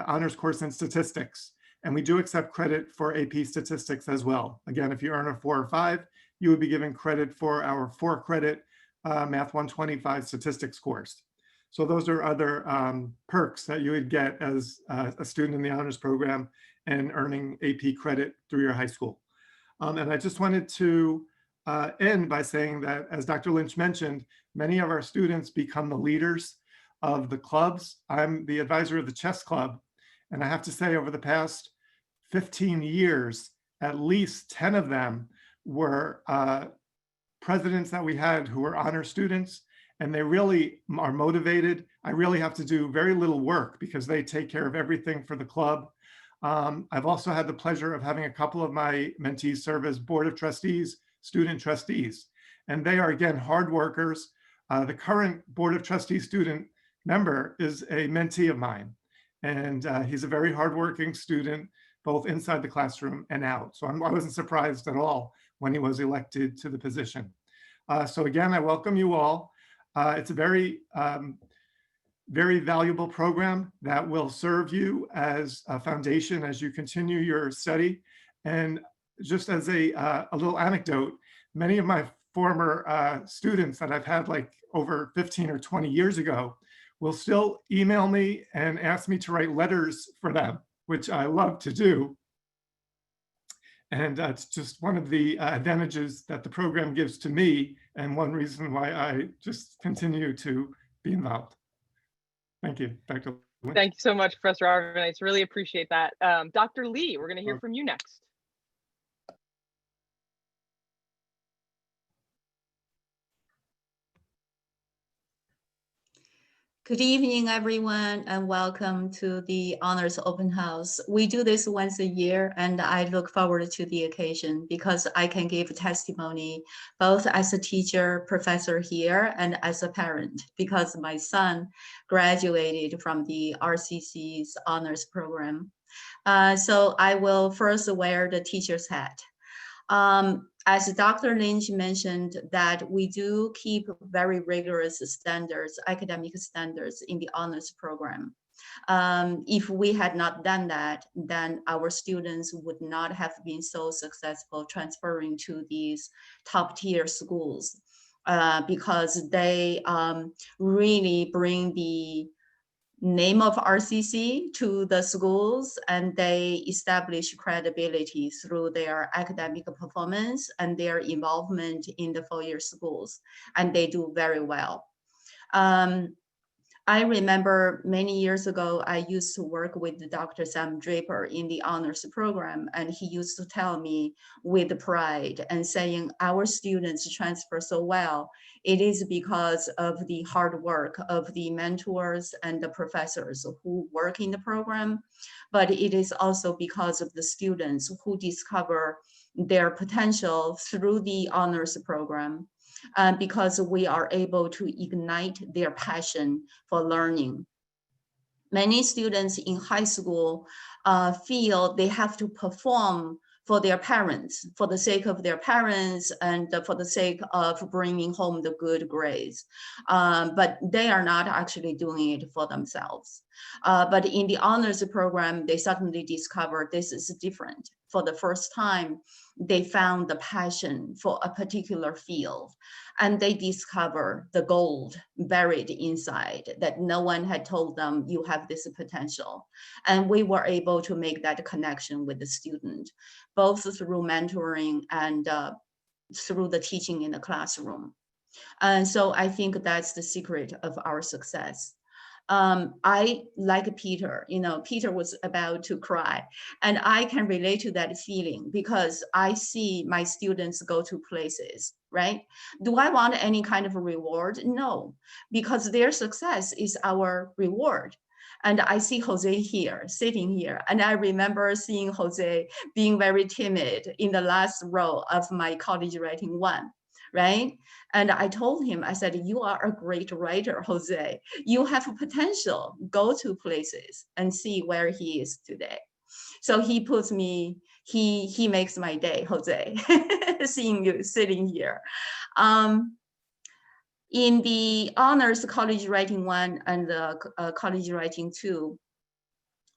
honors course in statistics, and we do accept credit for AP statistics as well. Again, if you earn a 4 or 5, you would be given credit for our 4 credit Math 125 statistics course. So those are other perks that you would get as a student in the honors program and earning AP credit through your high school. And I just wanted to end by saying that, as Dr. Lynch mentioned, many of our students become the leaders of the clubs. I'm the advisor of the chess club, and I have to say, over the past 15 years, at least 10 of them were presidents that we had who were honor students, and they really are motivated. I really have to do very little work because they take care of everything for the club. I've also had the pleasure of having a couple of my mentees serve as board of trustees, student trustees, and they are, again, hard workers. The current board of trustees student member is a mentee of mine, and he's a very hardworking student, both inside the classroom and out. So I wasn't surprised at all when he was elected to the position. So again, I welcome you all. It's a very valuable program that will serve you as a foundation as you continue your study. And just as a little anecdote, many of my former students that I've had like over 15 or 20 years ago will still email me and ask me to write letters for them, which I love to do. And it's just one of the advantages that the program gives to me, and one reason why I just continue to be involved. Thank you, Dr. Lynch. Thank you so much, Professor Arvanites. Really appreciate that. Dr. Lee, we're going to hear from you next. Good evening, everyone, and welcome to the Honors Open House. We do this once a year, and I look forward to the occasion because I can give testimony both as a teacher, professor here, and as a parent, because my son graduated from the RCC's honors program. So I will first wear the teacher's hat. As Dr. Lynch mentioned, that we do keep very rigorous standards, academic standards in the honors program. If we had not done that, then our students would not have been so successful transferring to these top tier schools because they really bring the name of RCC to the schools, and they establish credibility through their academic performance and their involvement in the four-year schools, and they do very well. I remember many years ago, I used to work with Dr. Sam Draper in the honors program, and he used to tell me with pride and saying, our students transfer so well. It is because of the hard work of the mentors and the professors who work in the program, but it is also because of the students who discover their potential through the honors program. Because we are able to ignite their passion for learning. Many students in high school feel they have to perform for their parents, for the sake of their parents and for the sake of bringing home the good grades. But they are not actually doing it for themselves. But in the honors program, they suddenly discovered this is different. For the first time, they found the passion for a particular field, and they discover the gold buried inside that no one had told them you have this potential. And we were able to make that connection with the student, both through mentoring and through the teaching in the classroom. And so I think that's the secret of our success. I, like Peter, Peter was about to cry, and I can relate to that feeling because I see my students go to places, right? Do I want any kind of a reward? No, because their success is our reward. And I see Jose here, sitting here. And I remember seeing Jose being very timid in the last row of my college writing one. Right? And I told him, I said, you are a great writer, Jose. You have potential. Go to places and see where he is today. So he puts me, he makes my day, Jose, seeing you sitting here. In the honors college writing one and the college writing two,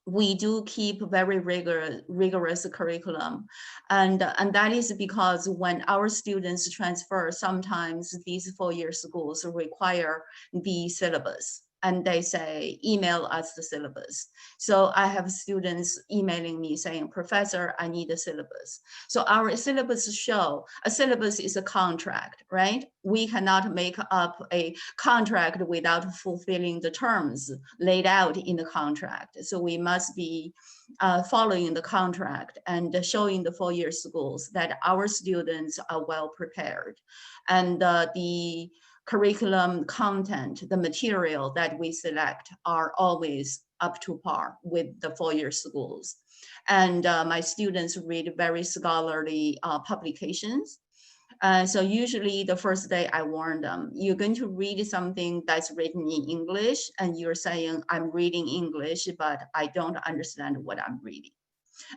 we do keep very rigorous curriculum. And that is because when our students transfer, sometimes these four-year schools require the syllabus. And they say, email us the syllabus. So I have students emailing me saying, Professor, I need a syllabus. So our syllabus show, a syllabus is a contract, right? We cannot make up a contract without fulfilling the terms laid out in the contract. So we must be following the contract and showing the four-year schools that our students are well prepared. And the curriculum content, the material that we select are always up to par with the four-year schools. And my students read very scholarly publications. So usually the first day I warn them, you're going to read something that's written in English and you're saying, I'm reading English, but I don't understand what I'm reading.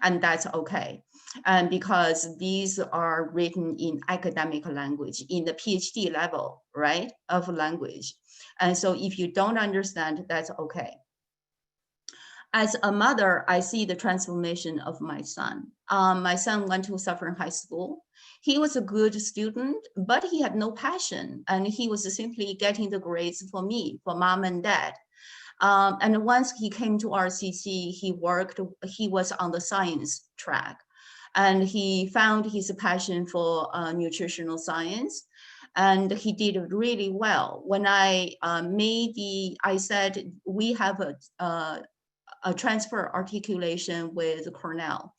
and that's okay. And because these are written in academic language, in the PhD level, right, of language. And so if you don't understand, that's okay. As a mother, I see the transformation of my son. My son went to Suffern High School. He was a good student, but he had no passion, and he was simply getting the grades for me, for mom and dad. And once he came to RCC, he was on the science track, and he found his passion for nutritional science, and he did really well. When I said we have a transfer articulation with Cornell.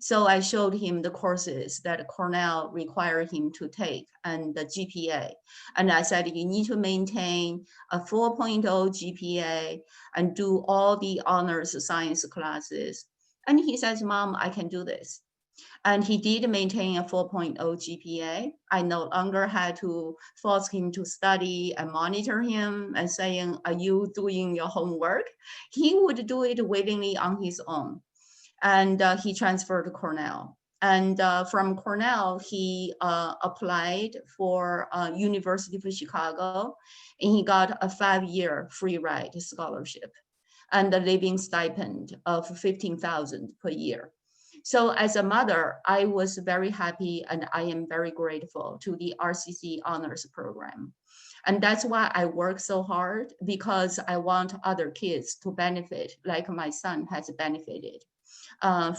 So I showed him the courses that Cornell required him to take and the GPA. And I said, you need to maintain a 4.0 GPA and do all the honors science classes. And he says, Mom, I can do this. And he did maintain a 4.0 GPA. I no longer had to force him to study and monitor him and saying, are you doing your homework? He would do it willingly on his own. And he transferred to Cornell. And from Cornell, he applied for University of Chicago, and he got a 5-year free ride scholarship and a living stipend of $15,000 per year. So as a mother, I was very happy, and I am very grateful to the RCC Honors Program. And that's why I work so hard, because I want other kids to benefit like my son has benefited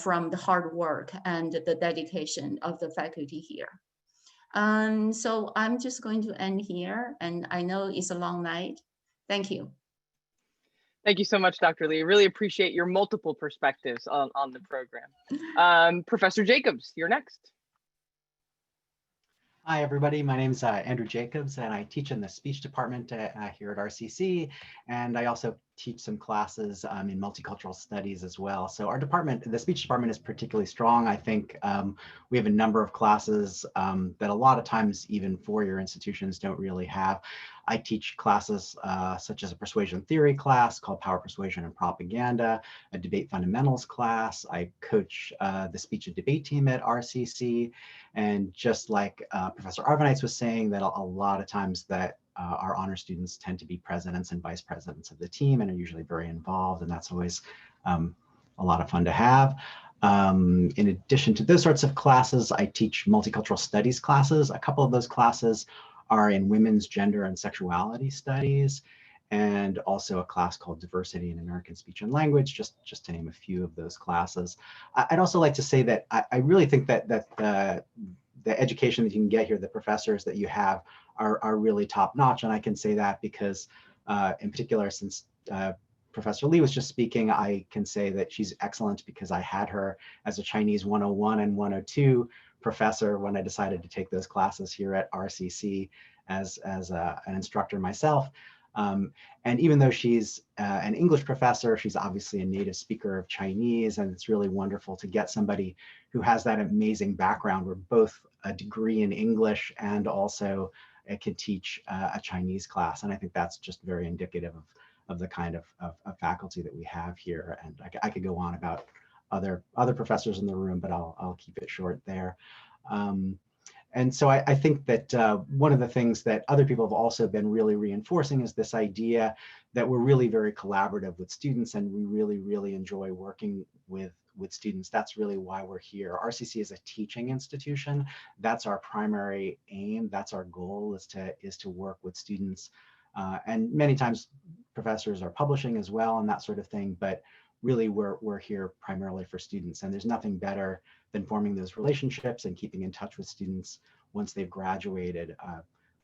from the hard work and the dedication of the faculty here. So I'm just going to end here, and I know it's a long night. Thank you. Thank you so much, Dr. Lee. Really appreciate your multiple perspectives on the program. Professor Jacobs, you're next. Hi, everybody. My name is Andrew Jacobs, and I teach in the speech department here at RCC. And I also teach some classes in multicultural studies as well. So our department, the speech department, is particularly strong. I think we have a number of classes that a lot of times even four-year institutions don't really have. I teach classes such as a persuasion theory class called Power, Persuasion, and Propaganda, a debate fundamentals class. I coach the speech and debate team at RCC. And just like Professor Arvanites was saying, that a lot of times that our honor students tend to be presidents and vice presidents of the team and are usually very involved, and that's always a lot of fun to have. In addition to those sorts of classes, I teach multicultural studies classes. A couple of those classes are in women's gender and sexuality studies, and also a class called Diversity in American Speech and Language, just to name a few of those classes. I'd also like to say that I really think that the education that you can get here, the professors that you have are really top notch. And I can say that because in particular, since Professor Lee was just speaking, I can say that she's excellent because I had her as a Chinese 101 and 102 professor when I decided to take those classes here at RCC as an instructor myself. And even though she's an English professor, she's obviously a native speaker of Chinese, and it's really wonderful to get somebody who has that amazing background where both a degree in English and also can teach a Chinese class. And I think that's just very indicative of the kind of faculty that we have here. And I could go on about other professors in the room, but I'll keep it short there. And so I think that one of the things that other people have also been really reinforcing is this idea that we're really very collaborative with students, and we really, really enjoy working with students. That's really why we're here. RCC is a teaching institution. That's our primary aim. That's our goal, is to work with students. And many times professors are publishing as well and that sort of thing, but really we're here primarily for students. And there's nothing better than forming those relationships and keeping in touch with students once they've graduated.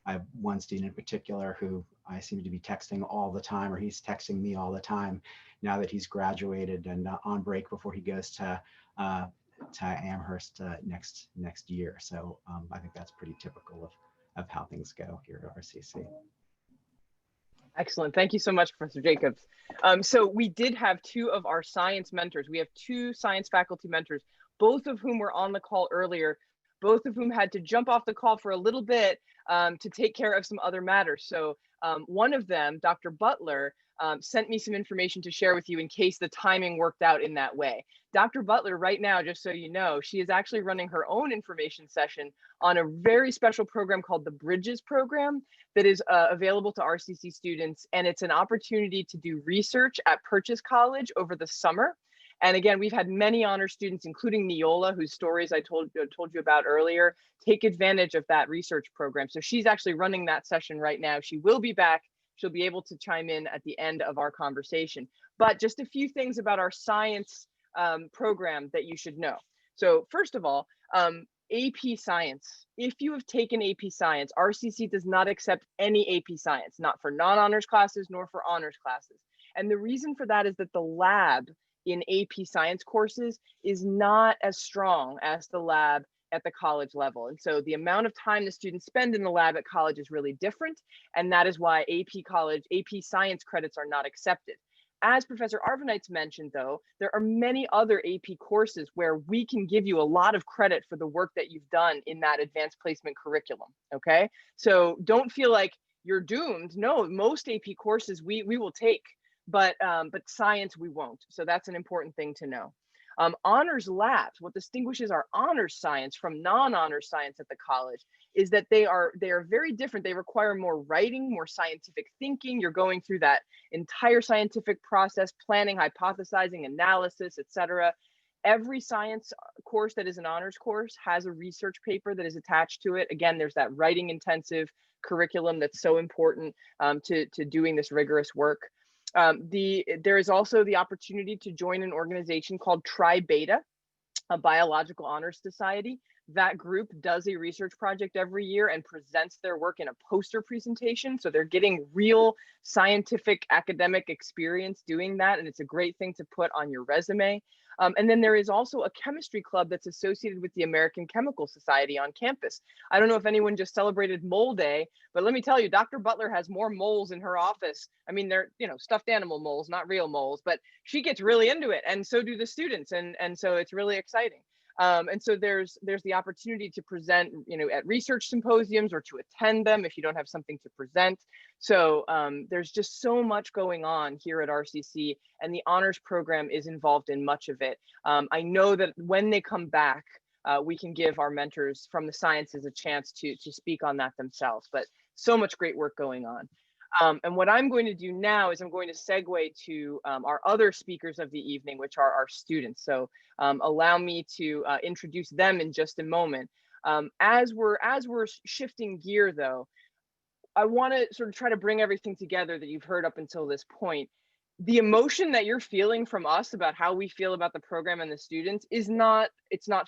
I have one student in particular who I seem to be texting all the time, or he's texting me all the time now that he's graduated and on break before he goes to Amherst next year. So I think that's pretty typical of how things go here at RCC. Excellent. Thank you so much, Professor Jacobs. So we did have two of our science mentors. We have two science faculty mentors, both of whom were on the call earlier, both of whom had to jump off the call for a little bit to take care of some other matters. So one of them, Dr. Butler, sent me some information to share with you in case the timing worked out in that way. Dr. Butler, right now, just so you know, she is actually running her own information session on a very special program called the Bridges program that is available to RCC students. And it's an opportunity to do research at Purchase College over the summer. And again, we've had many honor students, including Neola, whose stories I told you about earlier, take advantage of that research program. So she's actually running that session right now. She will be back. She'll be able to chime in at the end of our conversation. But just a few things about our science program that you should know. So first of all, AP Science. If you have taken AP Science, RCC does not accept any AP Science, not for non-honors classes nor for honors classes. And the reason for that is that the lab in AP Science courses is not as strong as the lab at the college level. And so the amount of time the students spend in the lab at college is really different. And that is why AP Science credits are not accepted. As Professor Arvanites mentioned, though, there are many other AP courses where we can give you a lot of credit for the work that you've done in that advanced placement curriculum, okay? So don't feel like you're doomed. No, most AP courses we will take, but science we won't. So that's an important thing to know. Honors labs, what distinguishes our honors science from non-honors science at the college is that they are very different. They require more writing, more scientific thinking. You're going through that entire scientific process, planning, hypothesizing, analysis, etc. Every science course that is an honors course has a research paper that is attached to it. Again, there's that writing intensive curriculum that's so important to doing this rigorous work. There is also the opportunity to join an organization called Tri Beta, a biological honors society. That group does a research project every year and presents their work in a poster presentation. So they're getting real scientific academic experience doing that. And it's a great thing to put on your resume. And then there is also a chemistry club that's associated with the American Chemical Society on campus. I don't know if anyone just celebrated Mole Day, but let me tell you, Dr. Butler has more moles in her office. I mean, they're, stuffed animal moles, not real moles, but she gets really into it. And so do the students. And so it's really exciting. And so there's the opportunity to present, at research symposiums or to attend them if you don't have something to present. So there's just so much going on here at RCC, and the honors program is involved in much of it. I know that when they come back, we can give our mentors from the sciences a chance to speak on that themselves, but so much great work going on. And what I'm going to do now is I'm going to segue to our other speakers of the evening, which are our students. So allow me to introduce them in just a moment. As we're shifting gear, though, I want to sort of try to bring everything together that you've heard up until this point. The emotion that you're feeling from us about how we feel about the program and the students it's not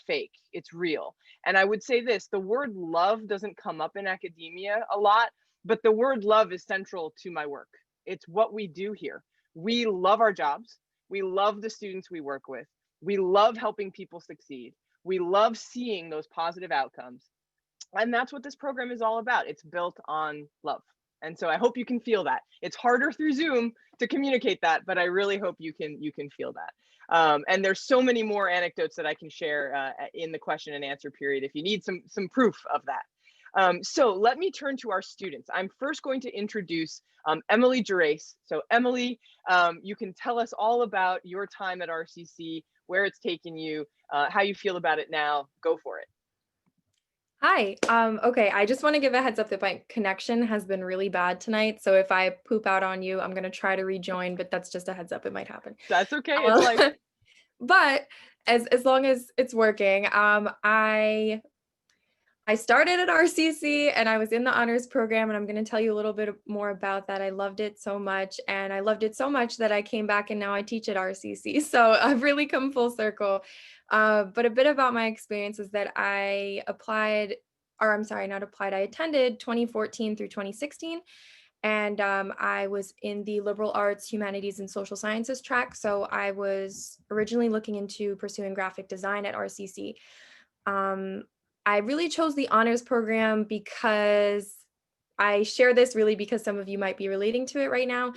fake, it's real. And I would say this, the word love doesn't come up in academia a lot, but the word love is central to my work. It's what we do here. We love our jobs. We love the students we work with. We love helping people succeed. We love seeing those positive outcomes. And that's what this program is all about. It's built on love. And so I hope you can feel that. It's harder through Zoom to communicate that, but I really hope you can feel that. And there's so many more anecdotes that I can share in the question and answer period if you need some proof of that. So let me turn to our students. I'm first going to introduce Emily Gerace. So Emily, you can tell us all about your time at RCC, where it's taken you, how you feel about it now. Go for it. Hi. Okay, I just want to give a heads up that my connection has been really bad tonight. So if I poop out on you, I'm going to try to rejoin, but that's just a heads up. It might happen. That's okay. It's like, but as long as it's working, I started at RCC and I was in the honors program, and I'm going to tell you a little bit more about that. I loved it so much, and I loved it so much that I came back and now I teach at RCC. So I've really come full circle. But a bit about my experience is that I attended 2014 through 2016. And I was in the liberal arts, humanities, and social sciences track. So I was originally looking into pursuing graphic design at RCC. I really chose the honors program because I share this really because some of you might be relating to it right now,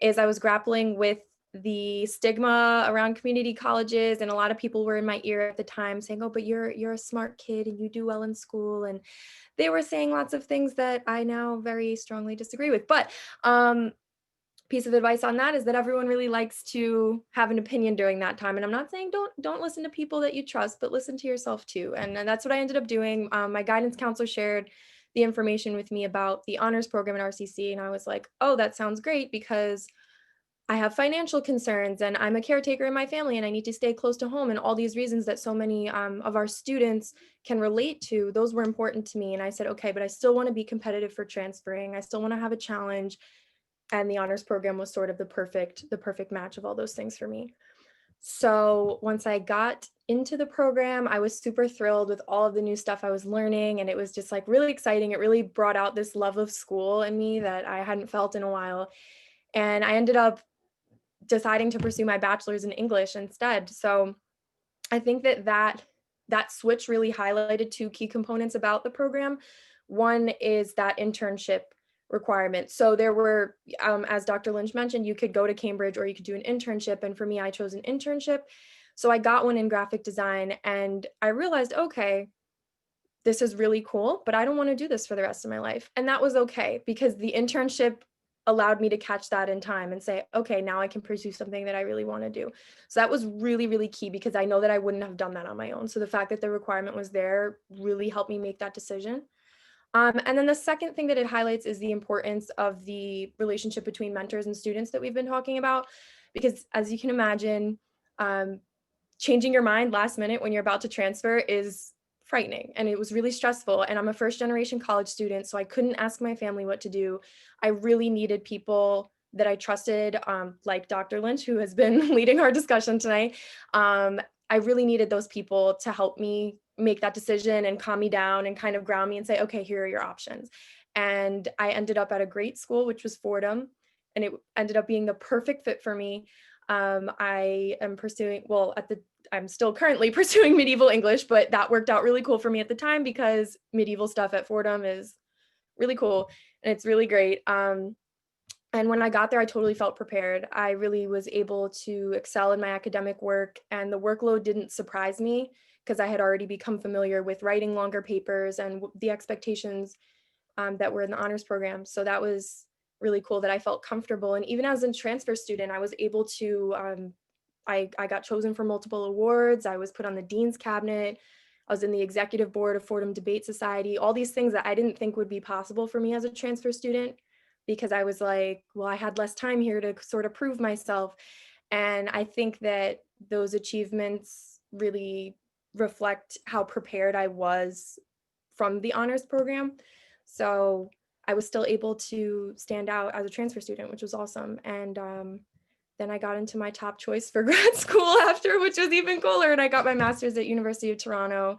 is I was grappling with the stigma around community colleges, and a lot of people were in my ear at the time saying, oh, but you're a smart kid and you do well in school. And they were saying lots of things that I now very strongly disagree with. But piece of advice on that is that everyone really likes to have an opinion during that time. And I'm not saying don't listen to people that you trust, but listen to yourself too. And that's what I ended up doing. My guidance counselor shared the information with me about the honors program at RCC. And I was like, oh, that sounds great, because I have financial concerns and I'm a caretaker in my family and I need to stay close to home, and all these reasons that so many of our students can relate to, those were important to me. And I said, okay, but I still want to be competitive for transferring. I still want to have a challenge. And the honors program was sort of the perfect match of all those things for me. So once I got into the program, I was super thrilled with all of the new stuff I was learning. And it was just like really exciting. It really brought out this love of school in me that I hadn't felt in a while. And I ended up deciding to pursue my bachelor's in English instead. So I think that switch really highlighted two key components about the program. One is that internship requirement. So there were, as Dr. Lynch mentioned, you could go to Cambridge or you could do an internship. And for me, I chose an internship. So I got one in graphic design and I realized, okay, this is really cool, but I don't want to do this for the rest of my life. And that was okay, because the internship allowed me to catch that in time and say, okay, now I can pursue something that I really want to do. So that was really, really key, because I know that I wouldn't have done that on my own. So the fact that the requirement was there really helped me make that decision. And then the second thing that it highlights is the importance of the relationship between mentors and students that we've been talking about, because as you can imagine, changing your mind last minute when you're about to transfer is frightening, and it was really stressful. And I'm a first generation college student, so I couldn't ask my family what to do. I really needed people that I trusted, like Dr. Lynch, who has been leading our discussion tonight. I really needed those people to help me make that decision and calm me down and kind of ground me and say, okay, here are your options. And I ended up at a great school, which was Fordham, and it ended up being the perfect fit for me. I am pursuing, I'm still currently pursuing medieval English, but that worked out really cool for me at the time because medieval stuff at Fordham is really cool and it's really great. And when I got there, I totally felt prepared. I really was able to excel in my academic work, and the workload didn't surprise me because I had already become familiar with writing longer papers and the expectations that were in the honors program. So that was really cool that I felt comfortable. And even as a transfer student, I was able to, I got chosen for multiple awards. I was put on the dean's cabinet. I was in the executive board of Fordham Debate Society, all these things that I didn't think would be possible for me as a transfer student, because I was like, well, I had less time here to sort of prove myself. And I think that those achievements really reflect how prepared I was from the honors program. So I was still able to stand out as a transfer student, which was awesome. And then I got into my top choice for grad school after, which was even cooler. And I got my master's at University of Toronto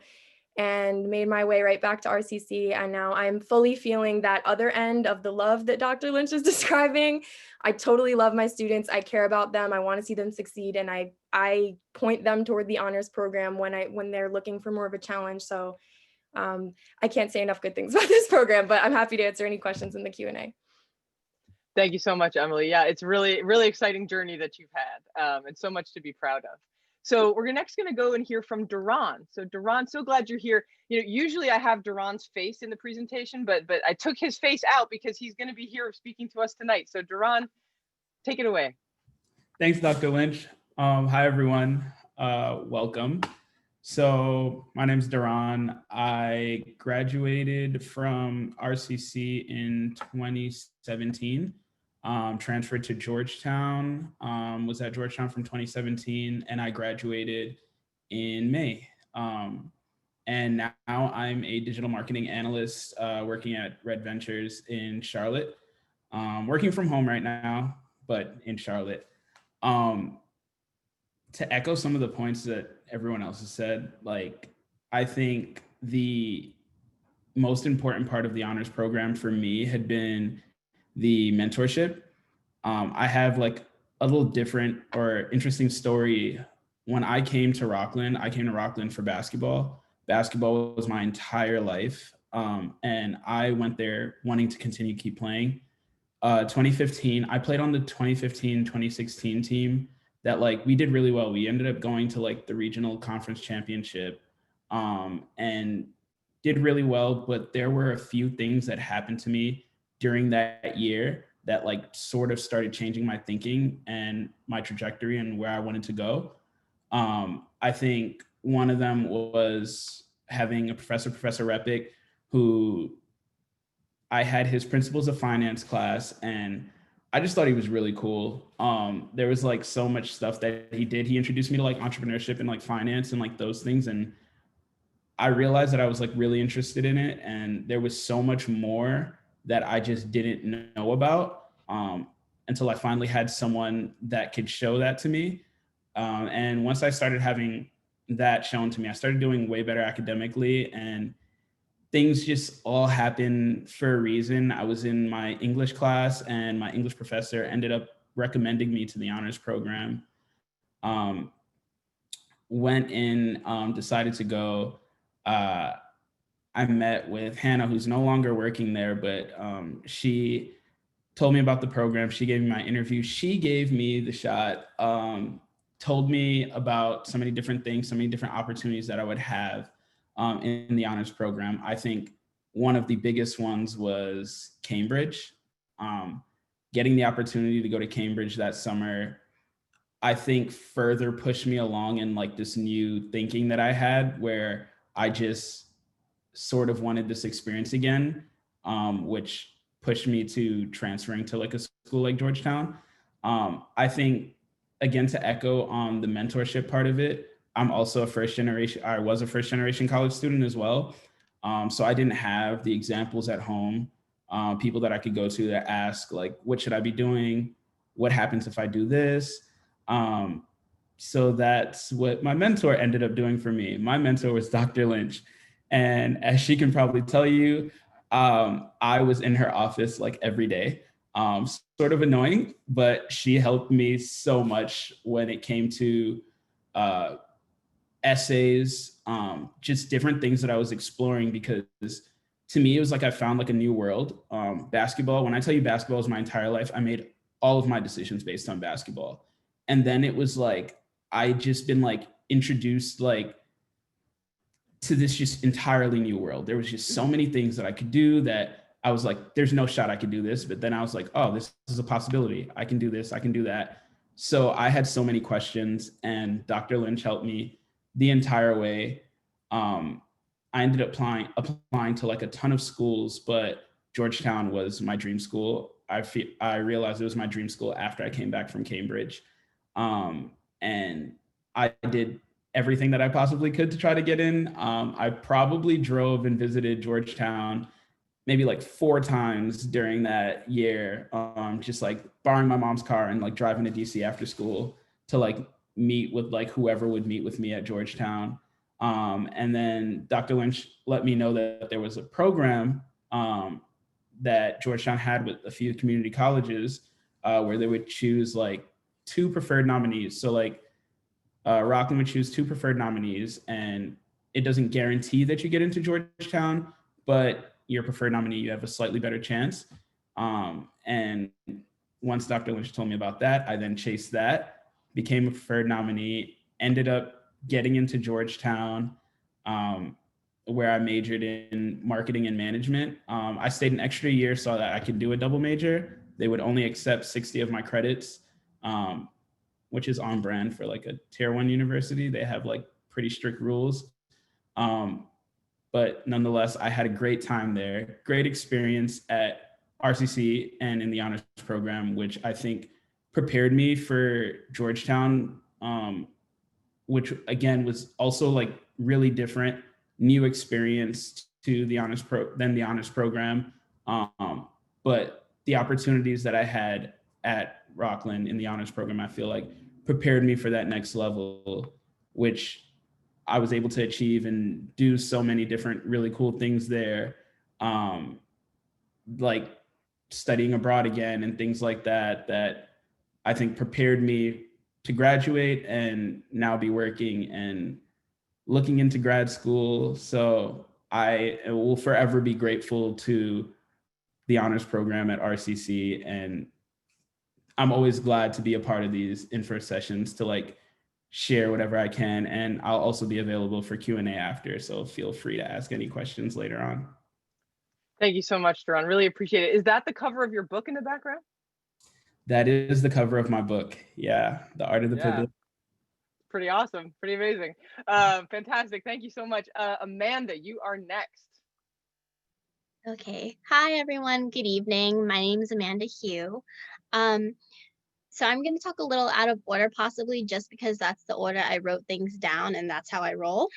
and made my way right back to RCC. And now I'm fully feeling that other end of the love that Dr. Lynch is describing. I totally love my students. I care about them. I want to see them succeed. And I point them toward the honors program when they're looking for more of a challenge. So I can't say enough good things about this program, but I'm happy to answer any questions in the Q&A. Thank you so much, Emily. Yeah, it's really, really exciting journey that you've had, and so much to be proud of. So we're next going to go and hear from Duran. So Duran, so glad you're here. You know, usually I have Duran's face in the presentation, but I took his face out because he's going to be here speaking to us tonight. So Duran, take it away. Thanks, Dr. Lynch. Hi, everyone. Welcome. So my name is Duran. I graduated from RCC in 2017. Transferred to Georgetown, was at Georgetown from 2017, and I graduated in May. And now I'm a digital marketing analyst working at Red Ventures in Charlotte. Working from home right now, but in Charlotte. To echo some of the points that everyone else has said, like, I think the most important part of the honors program for me had been the mentorship. I have like a little different or interesting story. When I came to Rockland for basketball. Basketball was my entire life. And I went there wanting to continue keep playing. 2015, I played on the 2015-2016 team that like we did really well. We ended up going to like the regional conference championship and did really well. But there were a few things that happened to me during that year that like sort of started changing my thinking and my trajectory and where I wanted to go. I think one of them was having a Professor Repick, who I had his Principles of Finance class, and I just thought he was really cool. There was like so much stuff that he did. He introduced me to like entrepreneurship and like finance and like those things. And I realized that I was like really interested in it. And there was so much more that I just didn't know about until I finally had someone that could show that to me. And once I started having that shown to me, I started doing way better academically, and things just all happen for a reason. I was in my English class, and my English professor ended up recommending me to the honors program. Went in, decided to go. I met with Hannah, who's no longer working there, but she told me about the program. She gave me my interview. She gave me the shot, told me about so many different things, so many different opportunities that I would have in the honors program. I think one of the biggest ones was Cambridge. Getting the opportunity to go to Cambridge that summer, I think further pushed me along in like this new thinking that I had, where I just sort of wanted this experience again, which pushed me to transferring to like a school like Georgetown. I think, again, to echo on the mentorship part of it, I was a first generation college student as well. So I didn't have the examples at home, people that I could go to that ask like, what should I be doing? What happens if I do this? So that's what my mentor ended up doing for me. My mentor was Dr. Lynch. And as she can probably tell you, I was in her office like every day. Sort of annoying, but she helped me so much when it came to essays, just different things that I was exploring, because to me, it was like I found like a new world. Basketball, when I tell you basketball is my entire life, I made all of my decisions based on basketball. And then it was like, I just been like introduced like to this just entirely new world. There was just so many things that I could do that I was like, there's no shot I could do this. But then I was like, oh, this is a possibility. I can do this, I can do that. So I had so many questions, and Dr. Lynch helped me the entire way. I ended up applying to like a ton of schools, but Georgetown was my dream school. I realized it was my dream school after I came back from Cambridge. And I did everything that I possibly could to try to get in. I probably drove and visited Georgetown maybe like 4 times during that year, just like borrowing my mom's car and like driving to DC after school to like meet with like whoever would meet with me at Georgetown. And then Dr. Lynch let me know that there was a program that Georgetown had with a few community colleges where they would choose like 2 preferred nominees. So like Rockland would choose 2 preferred nominees, and it doesn't guarantee that you get into Georgetown, but your preferred nominee, you have a slightly better chance. And once Dr. Lynch told me about that, I then chased that, became a preferred nominee, ended up getting into Georgetown, where I majored in marketing and management. I stayed an extra year so that I could do a double major. They would only accept 60 of my credits, which is on brand for like a tier 1 university. They have like pretty strict rules. But nonetheless, I had a great time there, great experience at RCC and in the honors program, which I think prepared me for Georgetown, which again was also like really different, new experience to the honors program. But the opportunities that I had at Rockland in the honors program, I feel like prepared me for that next level, which I was able to achieve and do so many different really cool things there, like studying abroad again and things like that, that I think prepared me to graduate and now be working and looking into grad school. So I will forever be grateful to the honors program at RCC, and I'm always glad to be a part of these in-first sessions to like share whatever I can. And I'll also be available for Q&A after, so feel free to ask any questions later on. Thank you so much, Duran. Really appreciate it. Is that the cover of your book in the background? That is the cover of my book. Yeah, The Art of the Yeah. Pivot. Pretty awesome. Pretty amazing. Fantastic. Thank you so much. Amanda, you are next. Okay. Hi, everyone. Good evening. My name is Amanda Hugh. So I'm going to talk a little out of order, possibly just because that's the order I wrote things down and that's how I roll.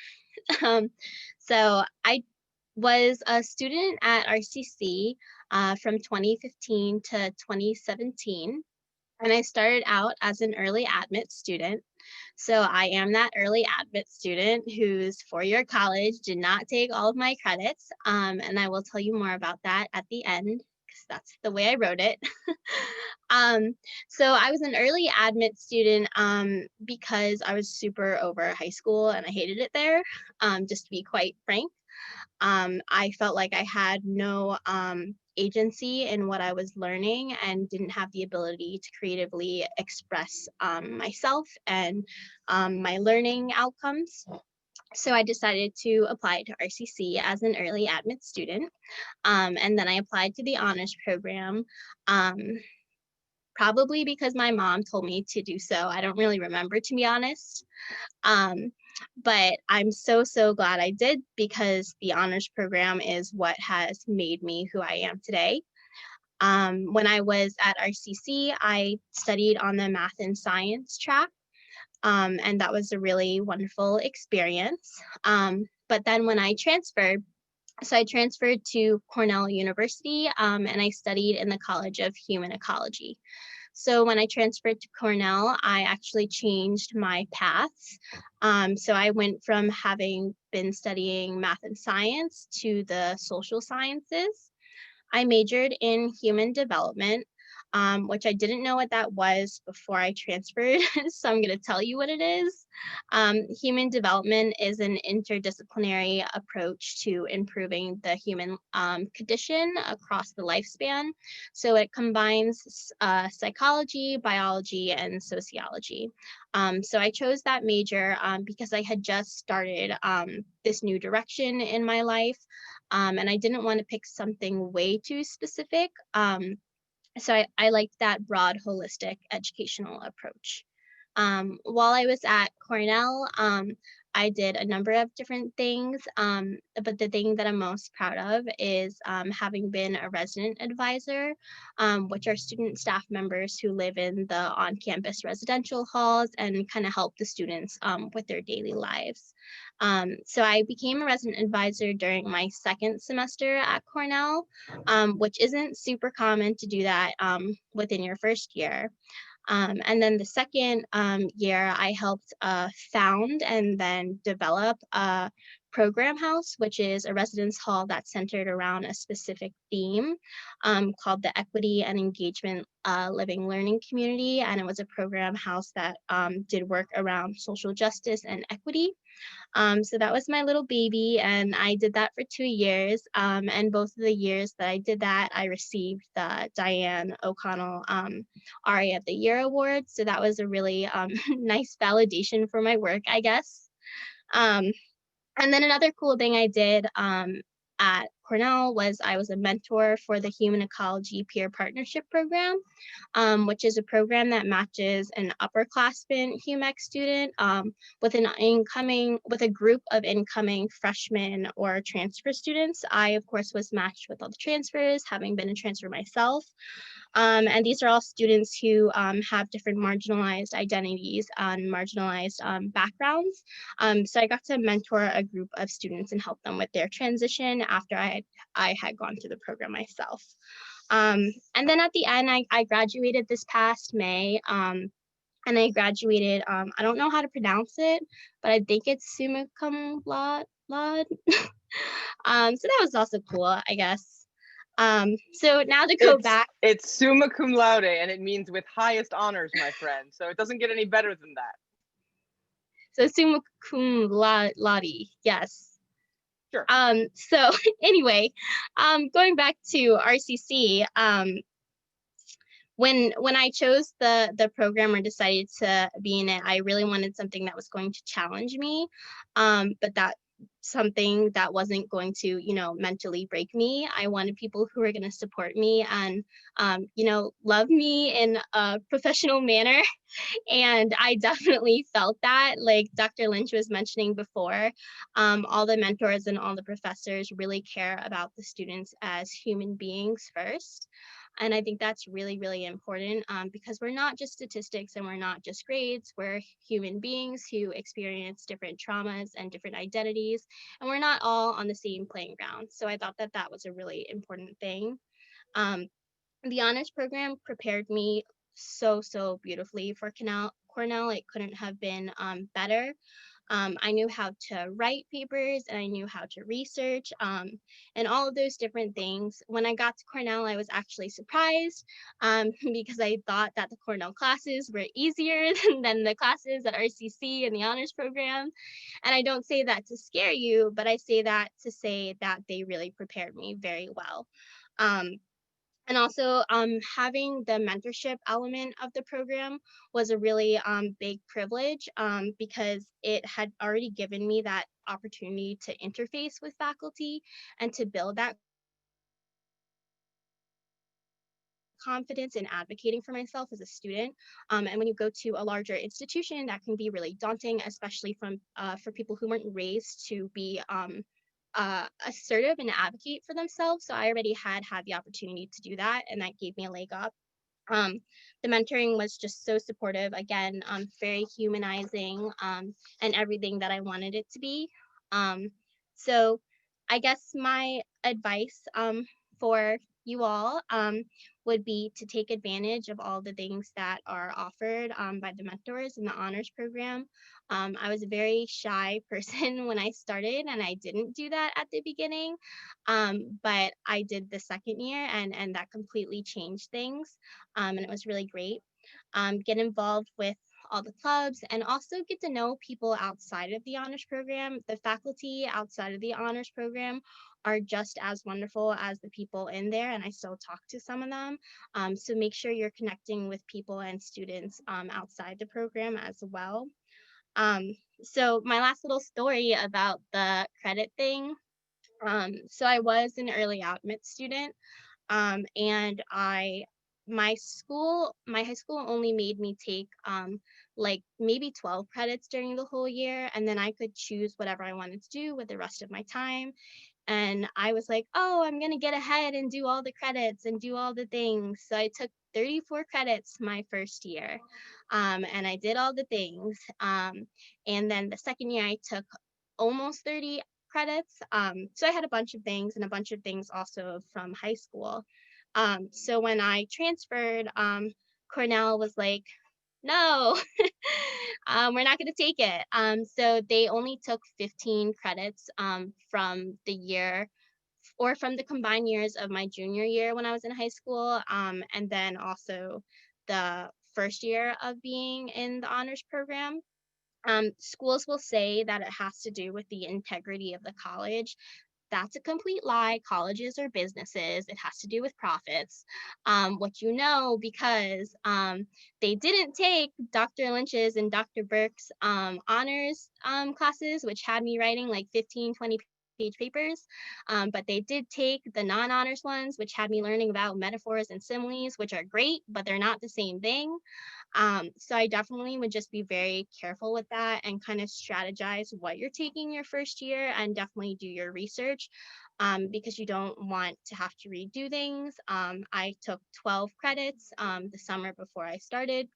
So I was a student at RCC from 2015 to 2017. And I started out as an early admit student. So I am that early admit student whose four-year college did not take all of my credits. And I will tell you more about that at the end, because that's the way I wrote it. So I was an early admit student because I was super over high school and I hated it there, just to be quite frank. I felt like I had no agency in what I was learning and didn't have the ability to creatively express myself and my learning outcomes. So I decided to apply to RCC as an early admit student. And then I applied to the honors program, probably because my mom told me to do so. I don't really remember, to be honest. But I'm so glad I did, because the honors program is what has made me who I am today. When I was at RCC, I studied on the math and science track, and that was a really wonderful experience. But then when I transferred, so I transferred to Cornell University, and I studied in the College of Human Ecology. So when I transferred to Cornell, I actually changed my paths. So I went from having been studying math and science to the social sciences. I majored in human development, which I didn't know what that was before I transferred. So I'm going to tell you what it is. Human development is an interdisciplinary approach to improving the human condition across the lifespan. So it combines psychology, biology, and sociology. So I chose that major because I had just started this new direction in my life. And I didn't want to pick something way too specific. So I liked that broad, holistic educational approach. While I was at Cornell, I did a number of different things, but the thing that I'm most proud of is having been a resident advisor, which are student staff members who live in the on-campus residential halls and kind of help the students with their daily lives. So I became a resident advisor during my second semester at Cornell, which isn't super common to do that within your first year. And then the second year, I helped found and then develop a program house, which is a residence hall that's centered around a specific theme called the Equity and Engagement Living Learning Community. And it was a program house that did work around social justice and equity. So that was my little baby, and I did that for 2 years. And both of the years that I did that, I received the Diane O'Connell RA of the Year award. So that was a really nice validation for my work, I guess. And then another cool thing I did at Cornell was I was a mentor for the Human Ecology Peer Partnership Program, which is a program that matches an upperclassman HUMEC student with a group of incoming freshmen or transfer students. I, of course, was matched with all the transfers, having been a transfer myself. And these are all students who have different marginalized identities and marginalized backgrounds. So I got to mentor a group of students and help them with their transition after I had gone through the program myself. And then at the end, I graduated this past May. And I graduated, I don't know how to pronounce it, but I think it's summa cum laude. So that was also cool, I guess. So now to go back. It's summa cum laude, and it means with highest honors, my friend. So it doesn't get any better than that. So summa cum laude, yes. Sure. So anyway, going back to RCC, when I chose the program or decided to be in it, I really wanted something that was going to challenge me, but that something that wasn't going to, mentally break me. I wanted people who were going to support me and, love me in a professional manner. And I definitely felt that, like Dr. Lynch was mentioning before, all the mentors and all the professors really care about the students as human beings first. And I think that's really, really important, because we're not just statistics and we're not just grades. We're human beings who experience different traumas and different identities, and we're not all on the same playing ground. So I thought that that was a really important thing. The honors program prepared me so beautifully for Cornell. It couldn't have been better. I knew how to write papers and I knew how to research, and all of those different things. When I got to Cornell, I was actually surprised, because I thought that the Cornell classes were easier than the classes at RCC and the honors program. And I don't say that to scare you, but I say that to say that they really prepared me very well. And also, having the mentorship element of the program was a really big privilege, because it had already given me that opportunity to interface with faculty and to build that confidence in advocating for myself as a student. And when you go to a larger institution, that can be really daunting, especially for people who weren't raised to be assertive and advocate for themselves. So I already had the opportunity to do that, and that gave me a leg up. The mentoring was just so supportive, again, very humanizing, and everything that I wanted it to be. So I guess my advice for you all would be to take advantage of all the things that are offered by the mentors in the honors program. I was a very shy person when I started, and I didn't do that at the beginning, but I did the second year, and that completely changed things, and it was really great. Get involved with all the clubs and also get to know people outside of the honors program. The faculty outside of the honors program are just as wonderful as the people in there, and I still talk to some of them. So make sure you're connecting with people and students outside the program as well. So my last little story about the credit thing. So I was an early admit student, and my high school only made me take like maybe 12 credits during the whole year, and then I could choose whatever I wanted to do with the rest of my time. And I was like, oh, I'm gonna get ahead and do all the credits and do all the things. So I took 34 credits my first year, and I did all the things. And then the second year I took almost 30 credits. So I had a bunch of things and a bunch of things also from high school. So when I transferred, Cornell was like, no, we're not going to take it. So they only took 15 credits from the year or from the combined years of my junior year when I was in high school, and then also the first year of being in the honors program. Schools will say that it has to do with the integrity of the college. That's a complete lie. Colleges are businesses. It has to do with profits. What you know, because they didn't take Dr. Lynch's and Dr. Burke's honors classes, which had me writing like 15, 20-page papers. But they did take the non-honors ones, which had me learning about metaphors and similes, which are great, but they're not the same thing. So I definitely would just be very careful with that and kind of strategize what you're taking your first year, and definitely do your research, because you don't want to have to redo things. I took 12 credits the summer before I started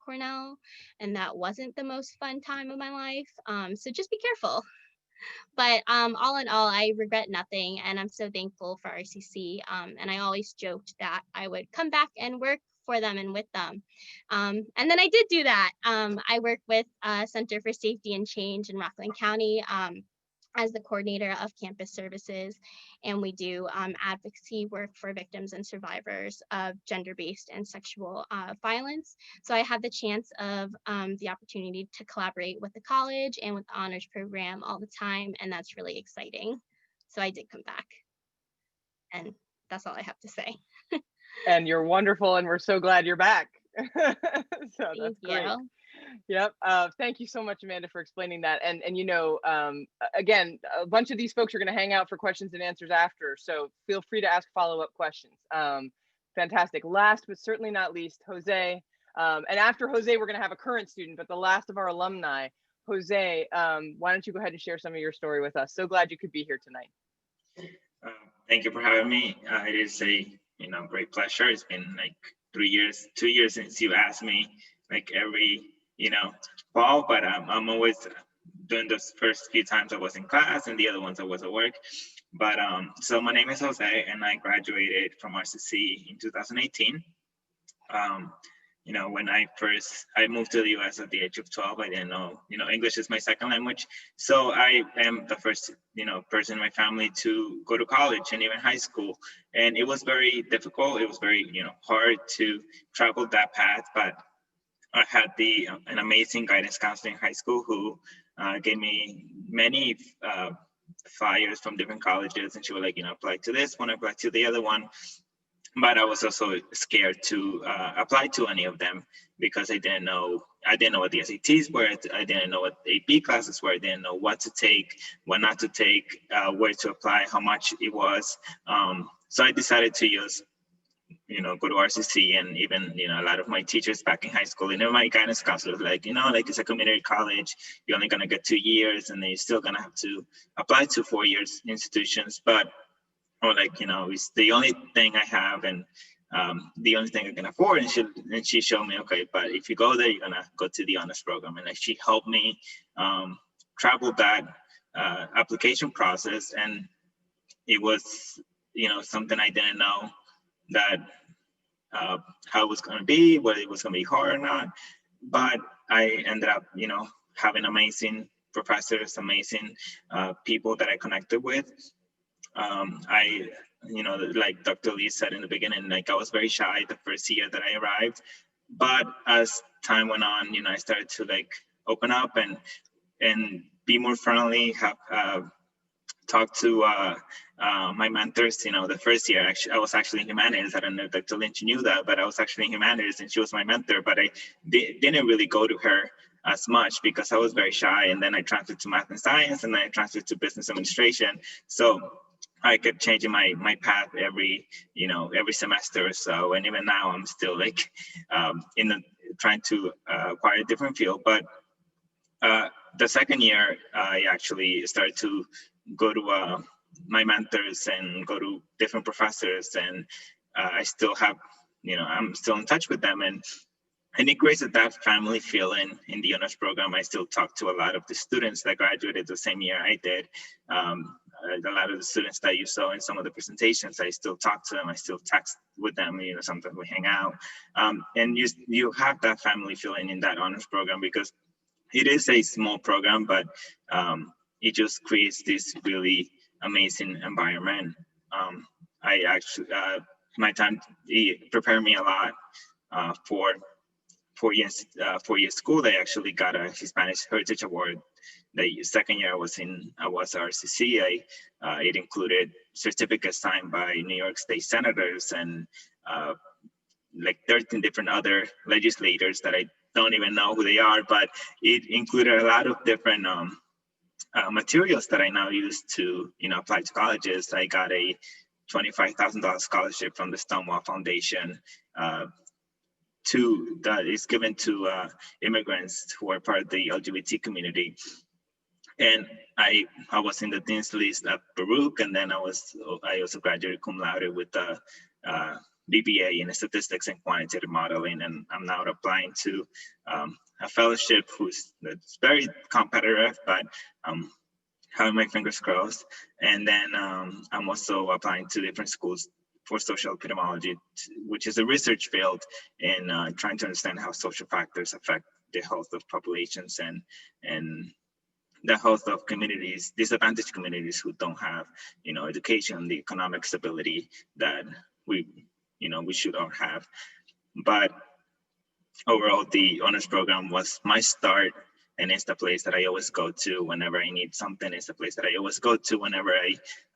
Cornell, and that wasn't the most fun time of my life. So just be careful. But all in all, I regret nothing, and I'm so thankful for RCC. And I always joked that I would come back and work for them and with them. And then I did do that. I work with Center for Safety and Change in Rockland County as the coordinator of campus services, and we do advocacy work for victims and survivors of gender-based and sexual violence. So I had the chance of the opportunity to collaborate with the college and with the honors program all the time, and that's really exciting. So I did come back, and that's all I have to say. And you're wonderful, and we're so glad you're back. So that's Thank great. you. Yep. Thank you so much, Amanda, for explaining that. And again, a bunch of these folks are going to hang out for questions and answers after, so feel free to ask follow-up questions. Fantastic. Last but certainly not least, Jose. And after Jose, we're going to have a current student, but the last of our alumni, Jose. Why don't you go ahead and share some of your story with us? So glad you could be here tonight. Thank you for having me. It is a great pleasure. It's been like 2 years since you asked me, like every fall, but I'm always doing those first few times I was in class and the other ones I was at work. But so my name is Jose and I graduated from RCC in 2018. When I moved to the US at the age of 12, I didn't know, English is my second language. So I am the first, person in my family to go to college and even high school. And it was very difficult. It was very, hard to travel that path, but I had an amazing guidance counselor in high school who gave me many flyers from different colleges, and she was like, apply to this one, apply to the other one. But I was also scared to apply to any of them because I didn't know what the SATs were. I didn't know what AP classes were. I didn't know what to take, what not to take, where to apply, how much it was. So I decided to use go to RCC, and even, a lot of my teachers back in high school, and my guidance counselors, like, it's a community college, you're only going to get 2 years, and then you're still going to have to apply to 4 years institutions. But, it's the only thing I have, and the only thing I can afford. And she showed me, okay, but if you go there, you're going to go to the honors program. And she helped me travel that application process. And it was, something I didn't know that how it was going to be, whether it was going to be hard or not. But I ended up, having amazing professors, amazing people that I connected with. Like Dr. Lee said in the beginning, like I was very shy the first year that I arrived. But as time went on, I started to like open up and be more friendly, have talk to my mentors. The first year, I was actually in humanities. I don't know if Dr. Lynch knew that, but I was actually in humanities and she was my mentor, but I didn't really go to her as much because I was very shy. And then I transferred to math and science, and then I transferred to business administration. So I kept changing my path every semester or so. And even now I'm still like trying to acquire a different field. But the second year, I actually started to go to my mentors and go to different professors, and I still have, I'm still in touch with them, and it creates that family feeling in the honors program. I still talk to a lot of the students that graduated the same year I did. A lot of the students that you saw in some of the presentations, I still talk to them. I still text with them. Sometimes we hang out, and you have that family feeling in that honors program because it is a small program, but it just creates this really amazing environment. I actually, my time, it prepared me a lot for 4 years school. I actually got a Hispanic Heritage Award. The second year I was RCC. It included certificates signed by New York State senators and like 13 different other legislators that I don't even know who they are, but it included a lot of different materials that I now use to, apply to colleges. I got a $25,000 scholarship from the Stonewall Foundation that is given to immigrants who are part of the LGBT community. And I was in the Dean's List at Baruch, and then I also graduated cum laude with the BBA in statistics and quantitative modeling, and I'm now applying to a fellowship that's very competitive, but having my fingers crossed. And then I'm also applying to different schools for social epidemiology, which is a research field in trying to understand how social factors affect the health of populations and the health of communities, disadvantaged communities who don't have, education, the economic stability that we should all have. But overall, the honors program was my start, and it's the place that I always go to whenever I need something. It's the place that I always go to whenever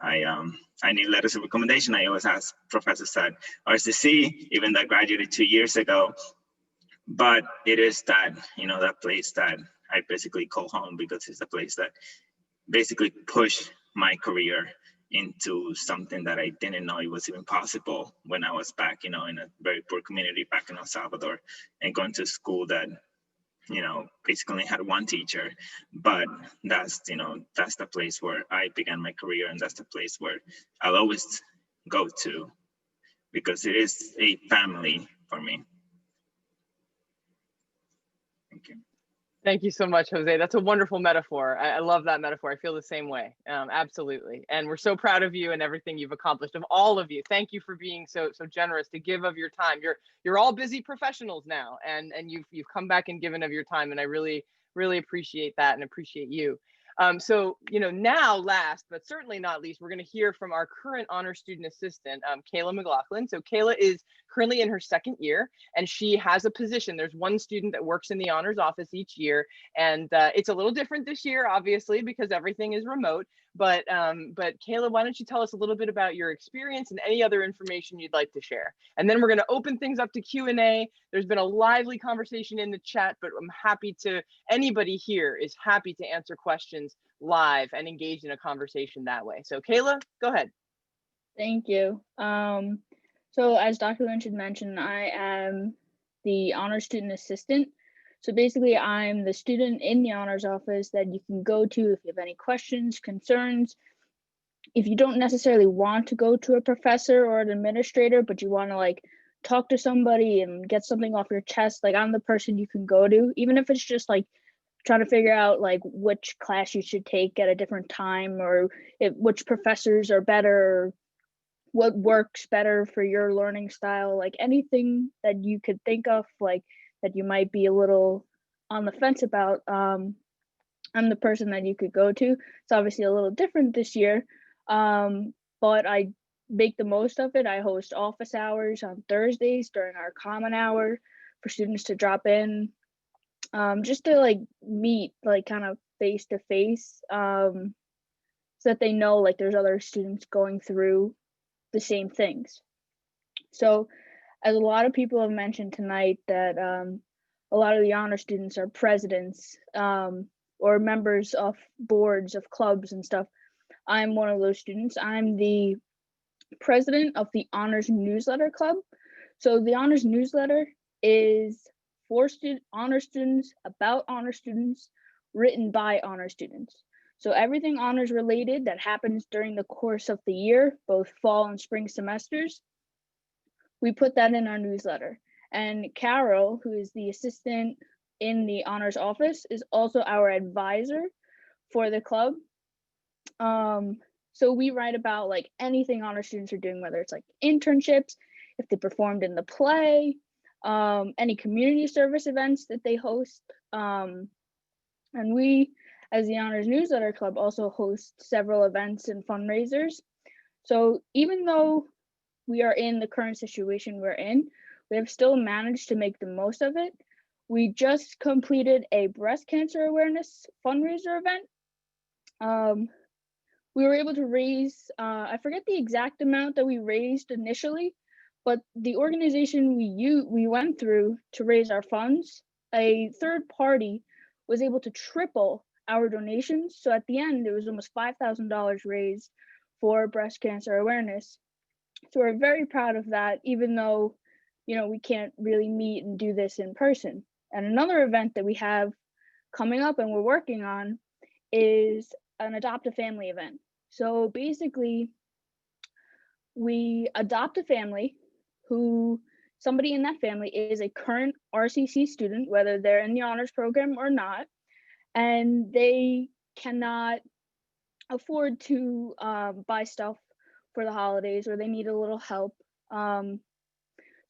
I need letters of recommendation. I always ask professors at RCC, even though I graduated 2 years ago. but it is that, that place that I basically call home, because it's the place that basically pushed my career into something that I didn't know it was even possible when I was back, in a very poor community back in El Salvador, and going to school that, basically had one teacher. But that's the place where I began my career, and that's the place where I'll always go to, because it is a family for me. Thank you. Thank you so much, Jose. That's a wonderful metaphor. I love that metaphor. I feel the same way. Absolutely. And we're so proud of you and everything you've accomplished, of all of you. Thank you for being so generous to give of your time. You're all busy professionals now, and you've come back and given of your time, and I really appreciate that and appreciate you. So, now last, but certainly not least, we're going to hear from our current honor student assistant, Kayla McLaughlin. So Kayla is currently in her second year, and she has a position. There's one student that works in the honors office each year, and it's a little different this year, obviously, because everything is remote. But Kayla, why don't you tell us a little bit about your experience and any other information you'd like to share? And then we're going to open things up to Q&A. There's been a lively conversation in the chat, but I'm happy to, anybody here is happy to answer questions live and engage in a conversation that way. So Kayla, go ahead. Thank you. So as Dr. Lynch had mentioned, I am the honor student assistant. So basically, I'm the student in the honors office that you can go to if you have any questions, concerns. If you don't necessarily want to go to a professor or an administrator, but you want to talk to somebody and get something off your chest, I'm the person you can go to, even if it's just trying to figure out which class you should take at a different time, or which professors are better, what works better for your learning style, anything that you could think of that you might be a little on the fence about. I'm the person that you could go to. It's obviously a little different this year, but I make the most of it. I host office hours on Thursdays during our common hour for students to drop in, just to meet kind of face to face, so that they know there's other students going through the same things. So as a lot of people have mentioned tonight, that a lot of the honor students are presidents or members of boards of clubs and stuff. I'm one of those students. I'm the president of the Honors Newsletter Club. So the Honors Newsletter is for honor students, about honor students, written by honor students. So everything honors related that happens during the course of the year, both fall and spring semesters, we put that in our newsletter. And Carol, who is the assistant in the honors office, is also our advisor for the club. So we write about anything honor students are doing, whether it's internships, if they performed in the play, any community service events that they host. And we, as the Honors Newsletter Club, also host several events and fundraisers. So even though we are in the current situation we're in, we have still managed to make the most of it. We just completed a breast cancer awareness fundraiser event. We were able to raise, I forget the exact amount that we raised initially, but the organization we went through to raise our funds, a third party was able to triple our donations. So at the end, it was almost $5,000 raised for breast cancer awareness. So we're very proud of that, even though, we can't really meet and do this in person. And another event that we have coming up and we're working on is an adopt a family event. So basically, we adopt a family who somebody in that family is a current RCC student, whether they're in the honors program or not, and they cannot afford to buy stuff for the holidays, or they need a little help.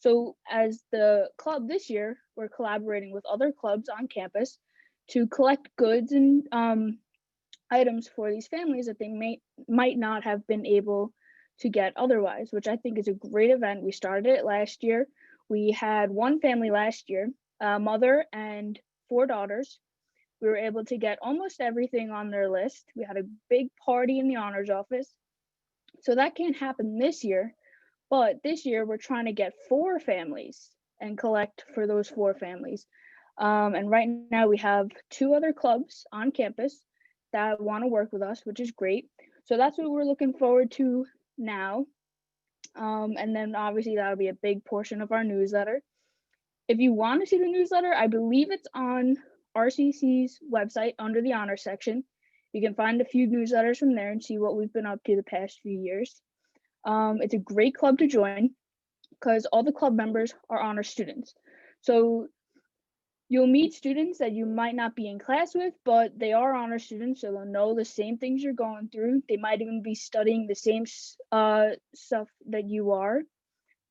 So as the club this year, we're collaborating with other clubs on campus to collect goods and items for these families that they might not have been able to get otherwise, which I think is a great event. We started it last year. We had one family last year, a mother and 4 daughters. We were able to get almost everything on their list. We had a big party in the honors office. So that can't happen this year, but this year we're trying to get 4 families and collect for those 4 families. And right now we have 2 other clubs on campus that want to work with us, which is great. So that's what we're looking forward to now. And then obviously that'll be a big portion of our newsletter. If you want to see the newsletter, I believe it's on RCC's website under the honor section. You can find a few newsletters from there and see what we've been up to the past few years. It's a great club to join because all the club members are honor students. So you'll meet students that you might not be in class with, but they are honor students, so they'll know the same things you're going through. They might even be studying the same stuff that you are,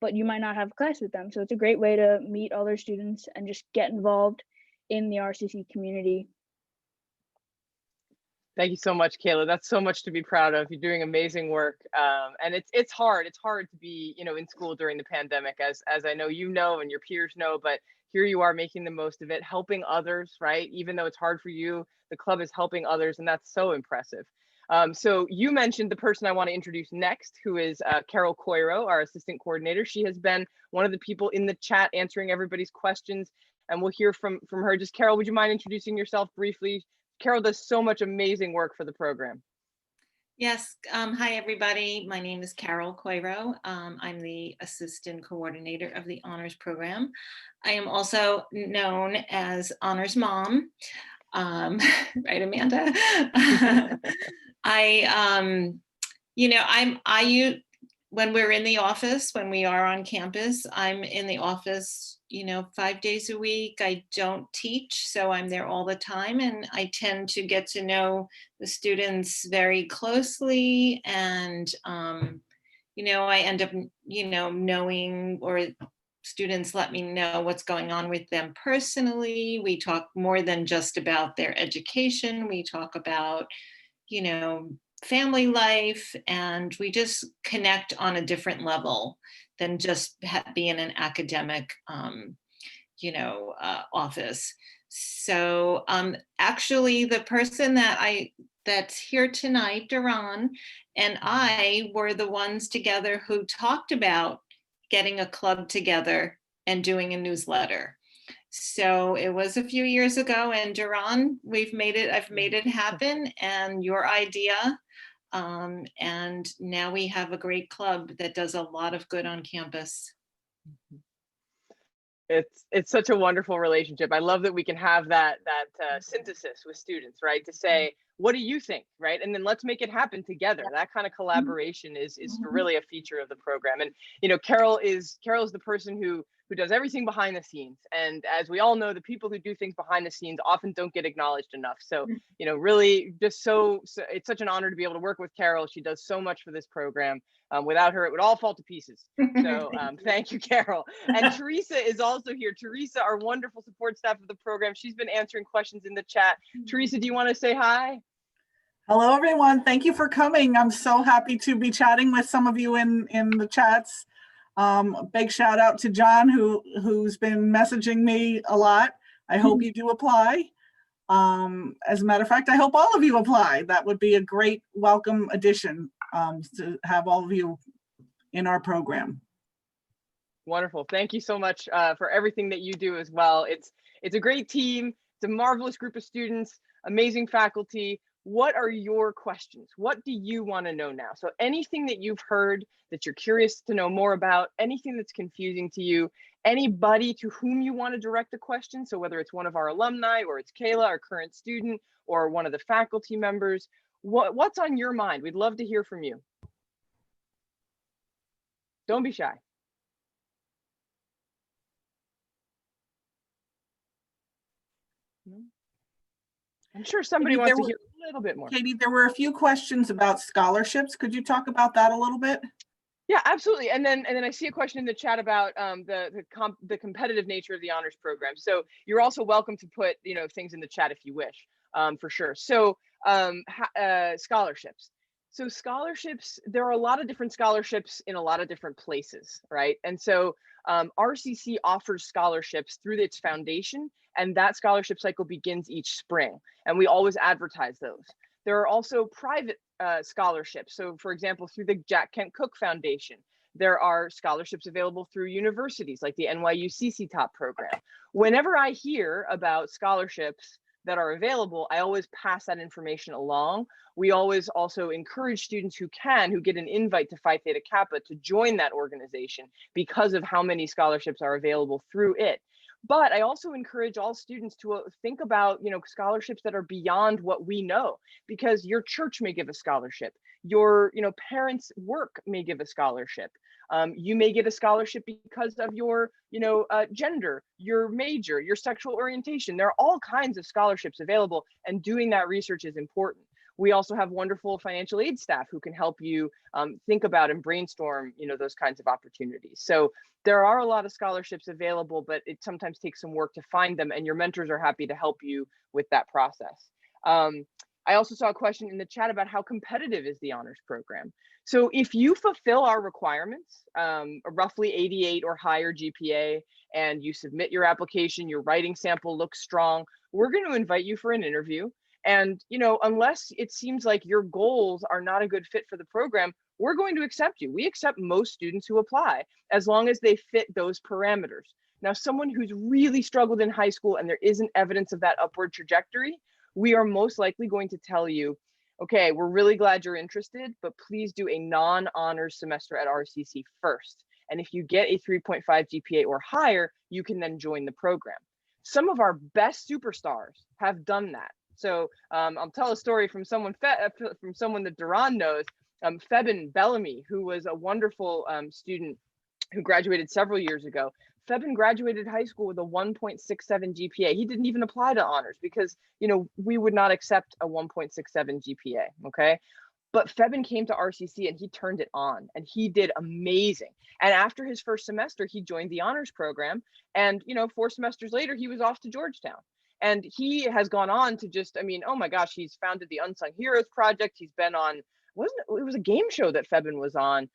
but you might not have class with them. So it's a great way to meet other students and just get involved in the RCC community. Thank you so much, Kayla. That's so much to be proud of. You're doing amazing work. And it's hard. It's hard to be, in school during the pandemic, as I know you know and your peers know, but here you are making the most of it, helping others, right? Even though it's hard for you, the club is helping others, and that's so impressive. So you mentioned the person I want to introduce next, who is Carol Coiro, our assistant coordinator. She has been one of the people in the chat answering everybody's questions, and we'll hear from her. Just Carol, would you mind introducing yourself briefly? Carol does so much amazing work for the program. Yes. Hi, everybody. My name is Carol Coiro. I'm the assistant coordinator of the honors program. I am also known as honors mom. Right, Amanda? When we're in the office, when we are on campus, I'm in the office, 5 days a week. I don't teach, so I'm there all the time, and I tend to get to know the students very closely, and I end up, knowing, or students let me know what's going on with them personally. We talk more than just about their education. We talk about, family life, and we just connect on a different level than just being an academic, office. So actually the person that's here tonight, Duran, and I were the ones together who talked about getting a club together and doing a newsletter. So it was a few years ago, and Duran, I've made it happen, and your idea. And now we have a great club that does a lot of good on campus. It's such a wonderful relationship. I love that we can have that synthesis with students, right? To say, what do you think, right? And then let's make it happen together. That kind of collaboration is really a feature of the program. And Carol is the person who does everything behind the scenes. And as we all know, the people who do things behind the scenes often don't get acknowledged enough. So, really just so it's such an honor to be able to work with Carol. She does so much for this program. Without her, it would all fall to pieces. So thank you, Carol. And Teresa is also here. Teresa, our wonderful support staff of the program. She's been answering questions in the chat. Teresa, do you want to say hi? Hello, everyone. Thank you for coming. I'm so happy to be chatting with some of you in the chats. Big shout out to John, who's been messaging me a lot. I hope you do apply. As a matter of fact, I hope all of you apply. That would be a great welcome addition to have all of you in our program. Wonderful. Thank you so much for everything that you do as well. It's a great team. It's a marvelous group of students, amazing faculty. What are your questions? What do you want to know now? So anything that you've heard that you're curious to know more about, anything that's confusing to you, anybody to whom you want to direct a question. So whether it's one of our alumni, or it's Kayla, our current student, or one of the faculty members, what's on your mind? We'd love to hear from you. Don't be shy. I'm sure somebody wants to hear a little bit more. Katie, there were a few questions about scholarships. Could you talk about that a little bit? Yeah, absolutely. And then I see a question in the chat about the competitive nature of the honors program. So you're also welcome to put things in the chat if you wish, for sure. So scholarships. So scholarships, there are a lot of different scholarships in a lot of different places, right? And so RCC offers scholarships through its foundation, and that scholarship cycle begins each spring, and we always advertise those. There are also private scholarships. So for example, through the Jack Kent Cooke Foundation, There are scholarships available through universities like the NYU CC Top program. Whenever I hear about scholarships that are available, I always pass that information along. We always also encourage students who get an invite to Phi Theta Kappa to join that organization because of how many scholarships are available through it. But I also encourage all students to think about, scholarships that are beyond what we know, because your church may give a scholarship, your, parents' work may give a scholarship. You may get a scholarship because of your, gender, your major, your sexual orientation. There are all kinds of scholarships available, and doing that research is important. We also have wonderful financial aid staff who can help you think about and brainstorm, those kinds of opportunities. So there are a lot of scholarships available, but it sometimes takes some work to find them, and your mentors are happy to help you with that process. I also saw a question in the chat about how competitive is the honors program. So if you fulfill our requirements, a roughly 88 or higher GPA, and you submit your application, your writing sample looks strong, we're going to invite you for an interview. And, unless it seems like your goals are not a good fit for the program, we're going to accept you. We accept most students who apply, as long as they fit those parameters. Now, someone who's really struggled in high school and there isn't evidence of that upward trajectory, we are most likely going to tell you, okay, we're really glad you're interested, but please do a non-honors semester at RCC first. And if you get a 3.5 GPA or higher, you can then join the program. Some of our best superstars have done that. So I'll tell a story from someone that Duran knows, Febin Bellamy, who was a wonderful student who graduated several years ago. Febin graduated high school with a 1.67 GPA. He didn't even apply to honors because, we would not accept a 1.67 GPA, okay? But Febin came to RCC and he turned it on, and he did amazing. And after his first semester, he joined the honors program, and 4 semesters later, he was off to Georgetown. And he has gone on to just, oh my gosh, he's founded the Unsung Heroes Project. He's been on, it was a game show that Febin was on.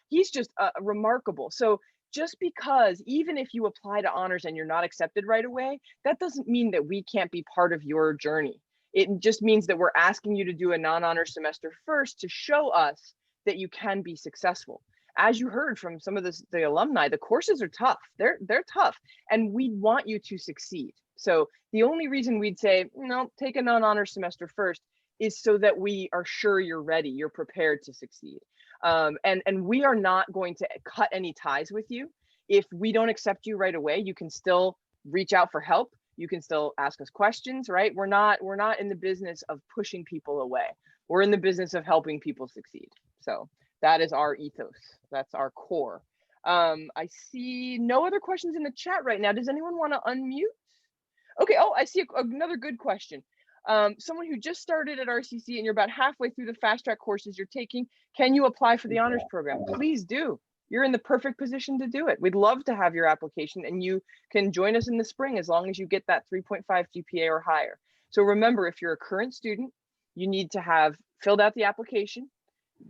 He's just remarkable. So just because, even if you apply to honors and you're not accepted right away, that doesn't mean that we can't be part of your journey. It just means that we're asking you to do a non-honors semester first to show us that you can be successful. As you heard from some of the alumni, the courses are tough. They're tough, and we want you to succeed. So the only reason we'd say, no, take a non-honors semester first is so that we are sure you're ready, you're prepared to succeed. And we are not going to cut any ties with you. If we don't accept you right away, you can still reach out for help. You can still ask us questions, right? We're not in the business of pushing people away. We're in the business of helping people succeed. So that is our ethos. That's our core. I see no other questions in the chat right now. Does anyone want to unmute? Okay, oh, I see another good question. Someone who just started at RCC and you're about halfway through the fast track courses you're taking, can you apply for the honors program? Please do. You're in the perfect position to do it. We'd love to have your application, and you can join us in the spring as long as you get that 3.5 GPA or higher. So remember, if you're a current student, you need to have filled out the application.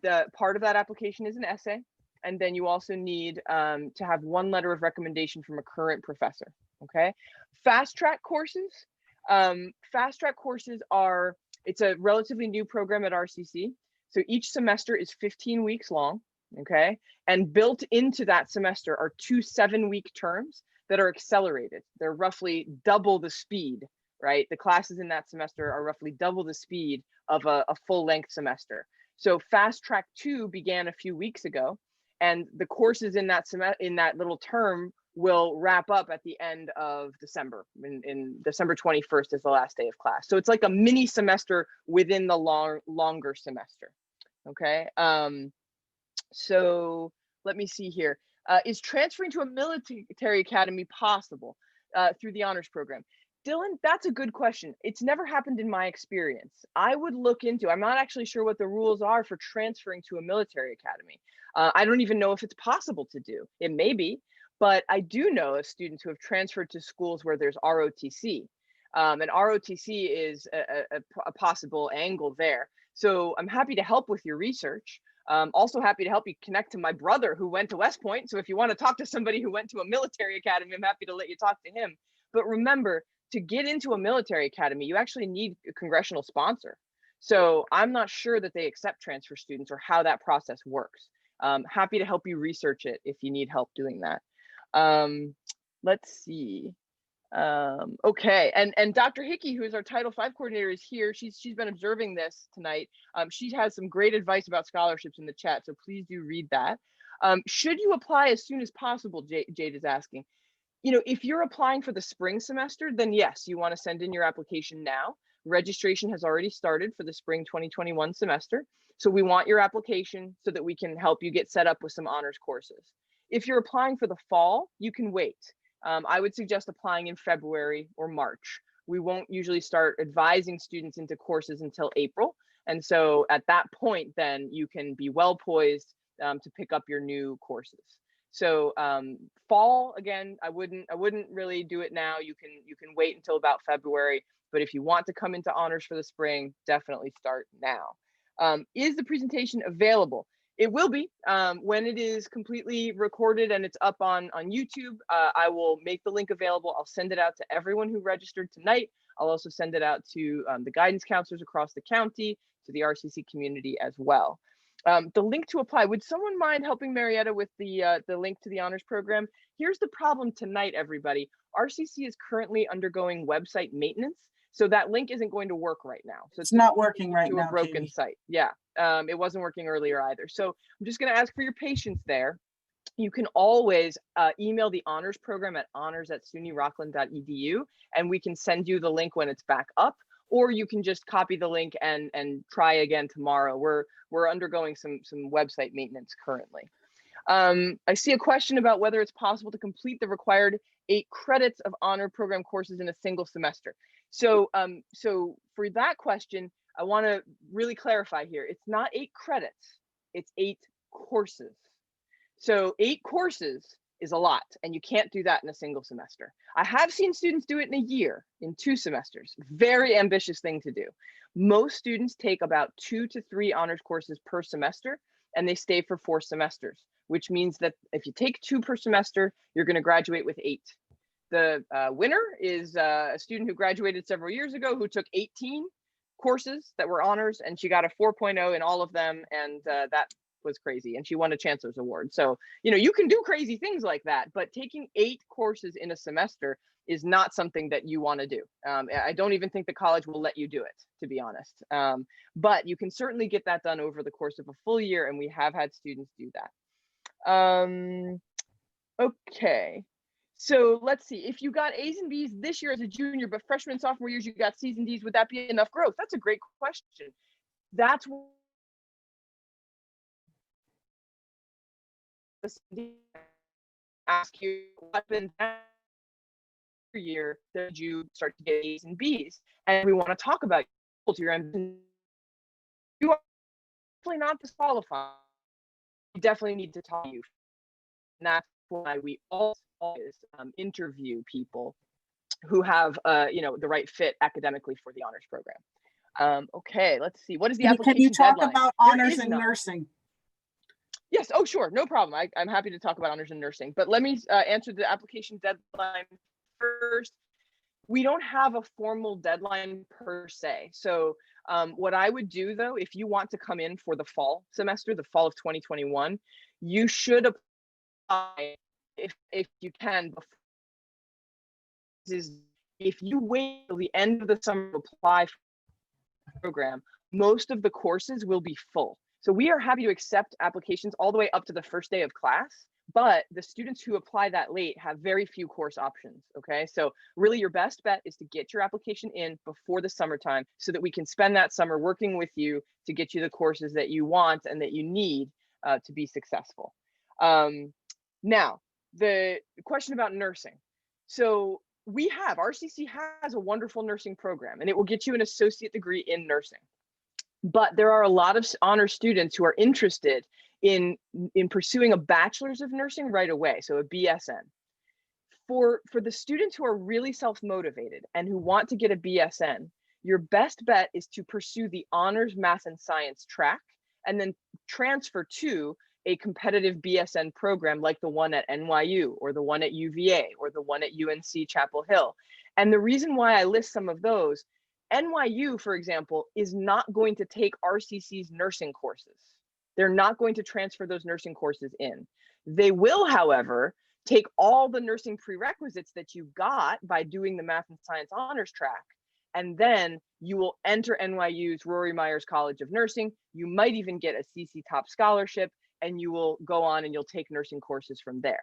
The part of that application is an essay. And then you also need to have 1 letter of recommendation from a current professor, okay? Fast track courses it's a relatively new program at RCC. So each semester is 15 weeks long, okay? And built into that semester are 2 7-week terms that are accelerated. They're roughly double the speed, right? The classes in that semester are roughly double the speed of a full length semester. So Fast Track 2 began a few weeks ago, and the courses in that little term will wrap up at the end of December. In December 21st is the last day of class. So it's like a mini semester within the longer semester. Okay. So let me see here. Is transferring to a military academy possible through the honors program? Dylan, that's a good question. It's never happened in my experience. I would look into, I'm not actually sure what the rules are for transferring to a military academy. I don't even know if it's possible to do. It may be, but I do know of students who have transferred to schools where there's ROTC. And ROTC is a possible angle there. So I'm happy to help with your research. Also happy to help you connect to my brother who went to West Point. So if you want to talk to somebody who went to a military academy, I'm happy to let you talk to him. But remember, to get into a military academy, you actually need a congressional sponsor. So I'm not sure that they accept transfer students or how that process works. Happy to help you research it if you need help doing that. Let's see. Okay, and Dr. Hickey, who is our Title V coordinator, is here. She's been observing this tonight. She has some great advice about scholarships in the chat, so please do read that. Should you apply as soon as possible, Jade is asking. You know, if you're applying for the spring semester, then yes, you want to send in your application now. Registration has already started for the spring 2021 semester. So we want your application so that we can help you get set up with some honors courses. If you're applying for the fall, you can wait. I would suggest applying in February or March. We won't usually start advising students into courses until April. And so at that point, then you can be well poised to pick up your new courses. So fall, again, I wouldn't really do it now. You can wait until about February, but if you want to come into honors for the spring, definitely start now. Is the presentation available? It will be when it is completely recorded and it's up on YouTube. I will make the link available. I'll send it out to everyone who registered tonight. I'll also send it out to the guidance counselors across the county, to the RCC community as well. The link to apply, would someone mind helping Marietta with the link to the honors program? Here's the problem tonight, everybody. RCC is currently undergoing website maintenance, so that link isn't going to work right now. So it's not working right now. A broken site. Yeah, it wasn't working earlier either. So I'm just going to ask for your patience there. You can always email the honors program at honors@sunyrockland.edu, and we can send you the link when it's back up. Or you can just copy the link and try again tomorrow. We're undergoing some website maintenance currently. I see a question about whether it's possible to complete the required 8 credits of honor program courses in a single semester. So for that question, I want to really clarify here. It's not 8 credits, it's 8 courses. So 8 courses is a lot, and you can't do that in a single semester. I have seen students do it in a year, in 2 semesters. Very ambitious thing to do. Most students take about 2 to 3 honors courses per semester, and they stay for 4 semesters, which means that if you take 2 per semester, you're going to graduate with 8. The winner is a student who graduated several years ago who took 18 courses that were honors, and she got a 4.0 in all of them, and that was crazy, and she won a Chancellor's Award. So, you know, you can do crazy things like that, but taking 8 courses in a semester is not something that you want to do. I don't even think the college will let you do it, to be honest. But you can certainly get that done over the course of a full year, and we have had students do that. Okay, so let's see. If you got A's and B's this year as a junior, but freshman and sophomore years you got C's and D's, would that be enough growth? That's a great question. That's ask you what happened year did you start to get A's and B's, and we want to talk about your ambition. You are definitely not disqualified. You definitely need to talk to you, and that's why we always interview people who have you know, the right fit academically for the honors program. Okay, let's see. What is the application Can you talk deadline? about honors in nursing? Yes, oh sure, no problem. I'm happy to talk about honors in nursing, but let me answer the application deadline first. We don't have a formal deadline per se. So what I would do though, if you want to come in for the fall semester, the fall of 2021, you should apply if you can. If you wait till the end of the summer to apply for the program, most of the courses will be full. So we are happy to accept applications all the way up to the first day of class, but the students who apply that late have very few course options, okay? So really your best bet is to get your application in before the summertime so that we can spend that summer working with you to get you the courses that you want and that you need to be successful. Now, the question about nursing. So RCC has a wonderful nursing program, and it will get you an associate degree in nursing. But there are a lot of honor students who are interested in pursuing a bachelor's of nursing right away, so a BSN. For the students who are really self-motivated and who want to get a BSN, your best bet is to pursue the honors math and science track and then transfer to a competitive BSN program like the one at NYU or the one at UVA or the one at UNC Chapel Hill. And the reason why I list some of those, NYU, for example, is not going to take RCC's nursing courses. They're not going to transfer those nursing courses in. They will, however, take all the nursing prerequisites that you got by doing the math and science honors track, and then you will enter NYU's Rory Myers College of Nursing. You might even get a CC Top scholarship, and you will go on and you'll take nursing courses from there.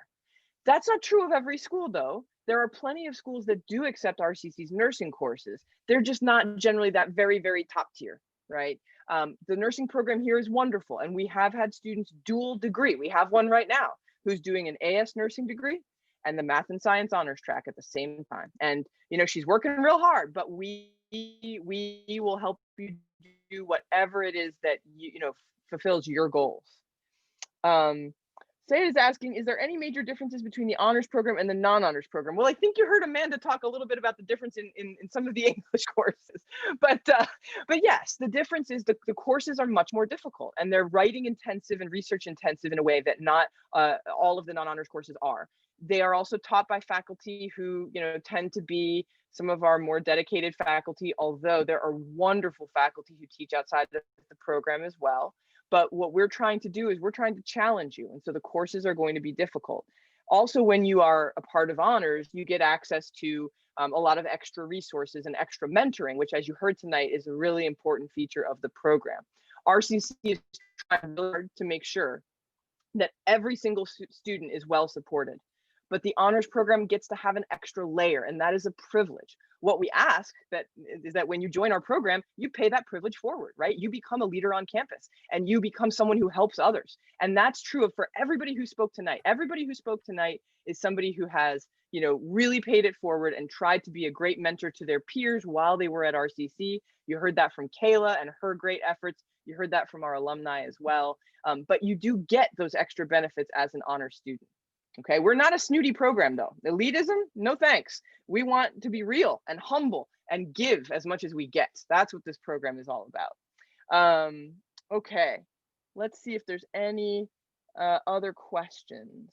That's not true of every school, though. There are plenty of schools that do accept RCC's nursing courses. They're just not generally that very, very top tier, right? The nursing program here is wonderful, and we have had students dual degree. We have one right now who's doing an AS nursing degree and the math and science honors track at the same time. And you know, she's working real hard, but we will help you do whatever it is that you know fulfills your goals. Sayed is asking, is there any major differences between the honors program and the non-honors program? Well, I think you heard Amanda talk a little bit about the difference in some of the English courses, but yes, the difference is the courses are much more difficult, and they're writing intensive and research intensive in a way that not all of the non-honors courses are. They are also taught by faculty who, you know, tend to be some of our more dedicated faculty, although there are wonderful faculty who teach outside the program as well. But what we're trying to do is we're trying to challenge you. And so the courses are going to be difficult. Also, when you are a part of honors, you get access to a lot of extra resources and extra mentoring, which, as you heard tonight, is a really important feature of the program. RCC is trying hard to make sure that every single student is well supported. But the honors program gets to have an extra layer, and that is a privilege. What we ask is that when you join our program, you pay that privilege forward, right? You become a leader on campus, and you become someone who helps others. And that's true for everybody who spoke tonight. Everybody who spoke tonight is somebody who has, you know, really paid it forward and tried to be a great mentor to their peers while they were at RCC. You heard that from Kayla and her great efforts. You heard that from our alumni as well. But you do get those extra benefits as an honor student. Okay, we're not a snooty program though. Elitism, no thanks. We want to be real and humble and give as much as we get. That's what this program is all about. Okay, let's see if there's any other questions.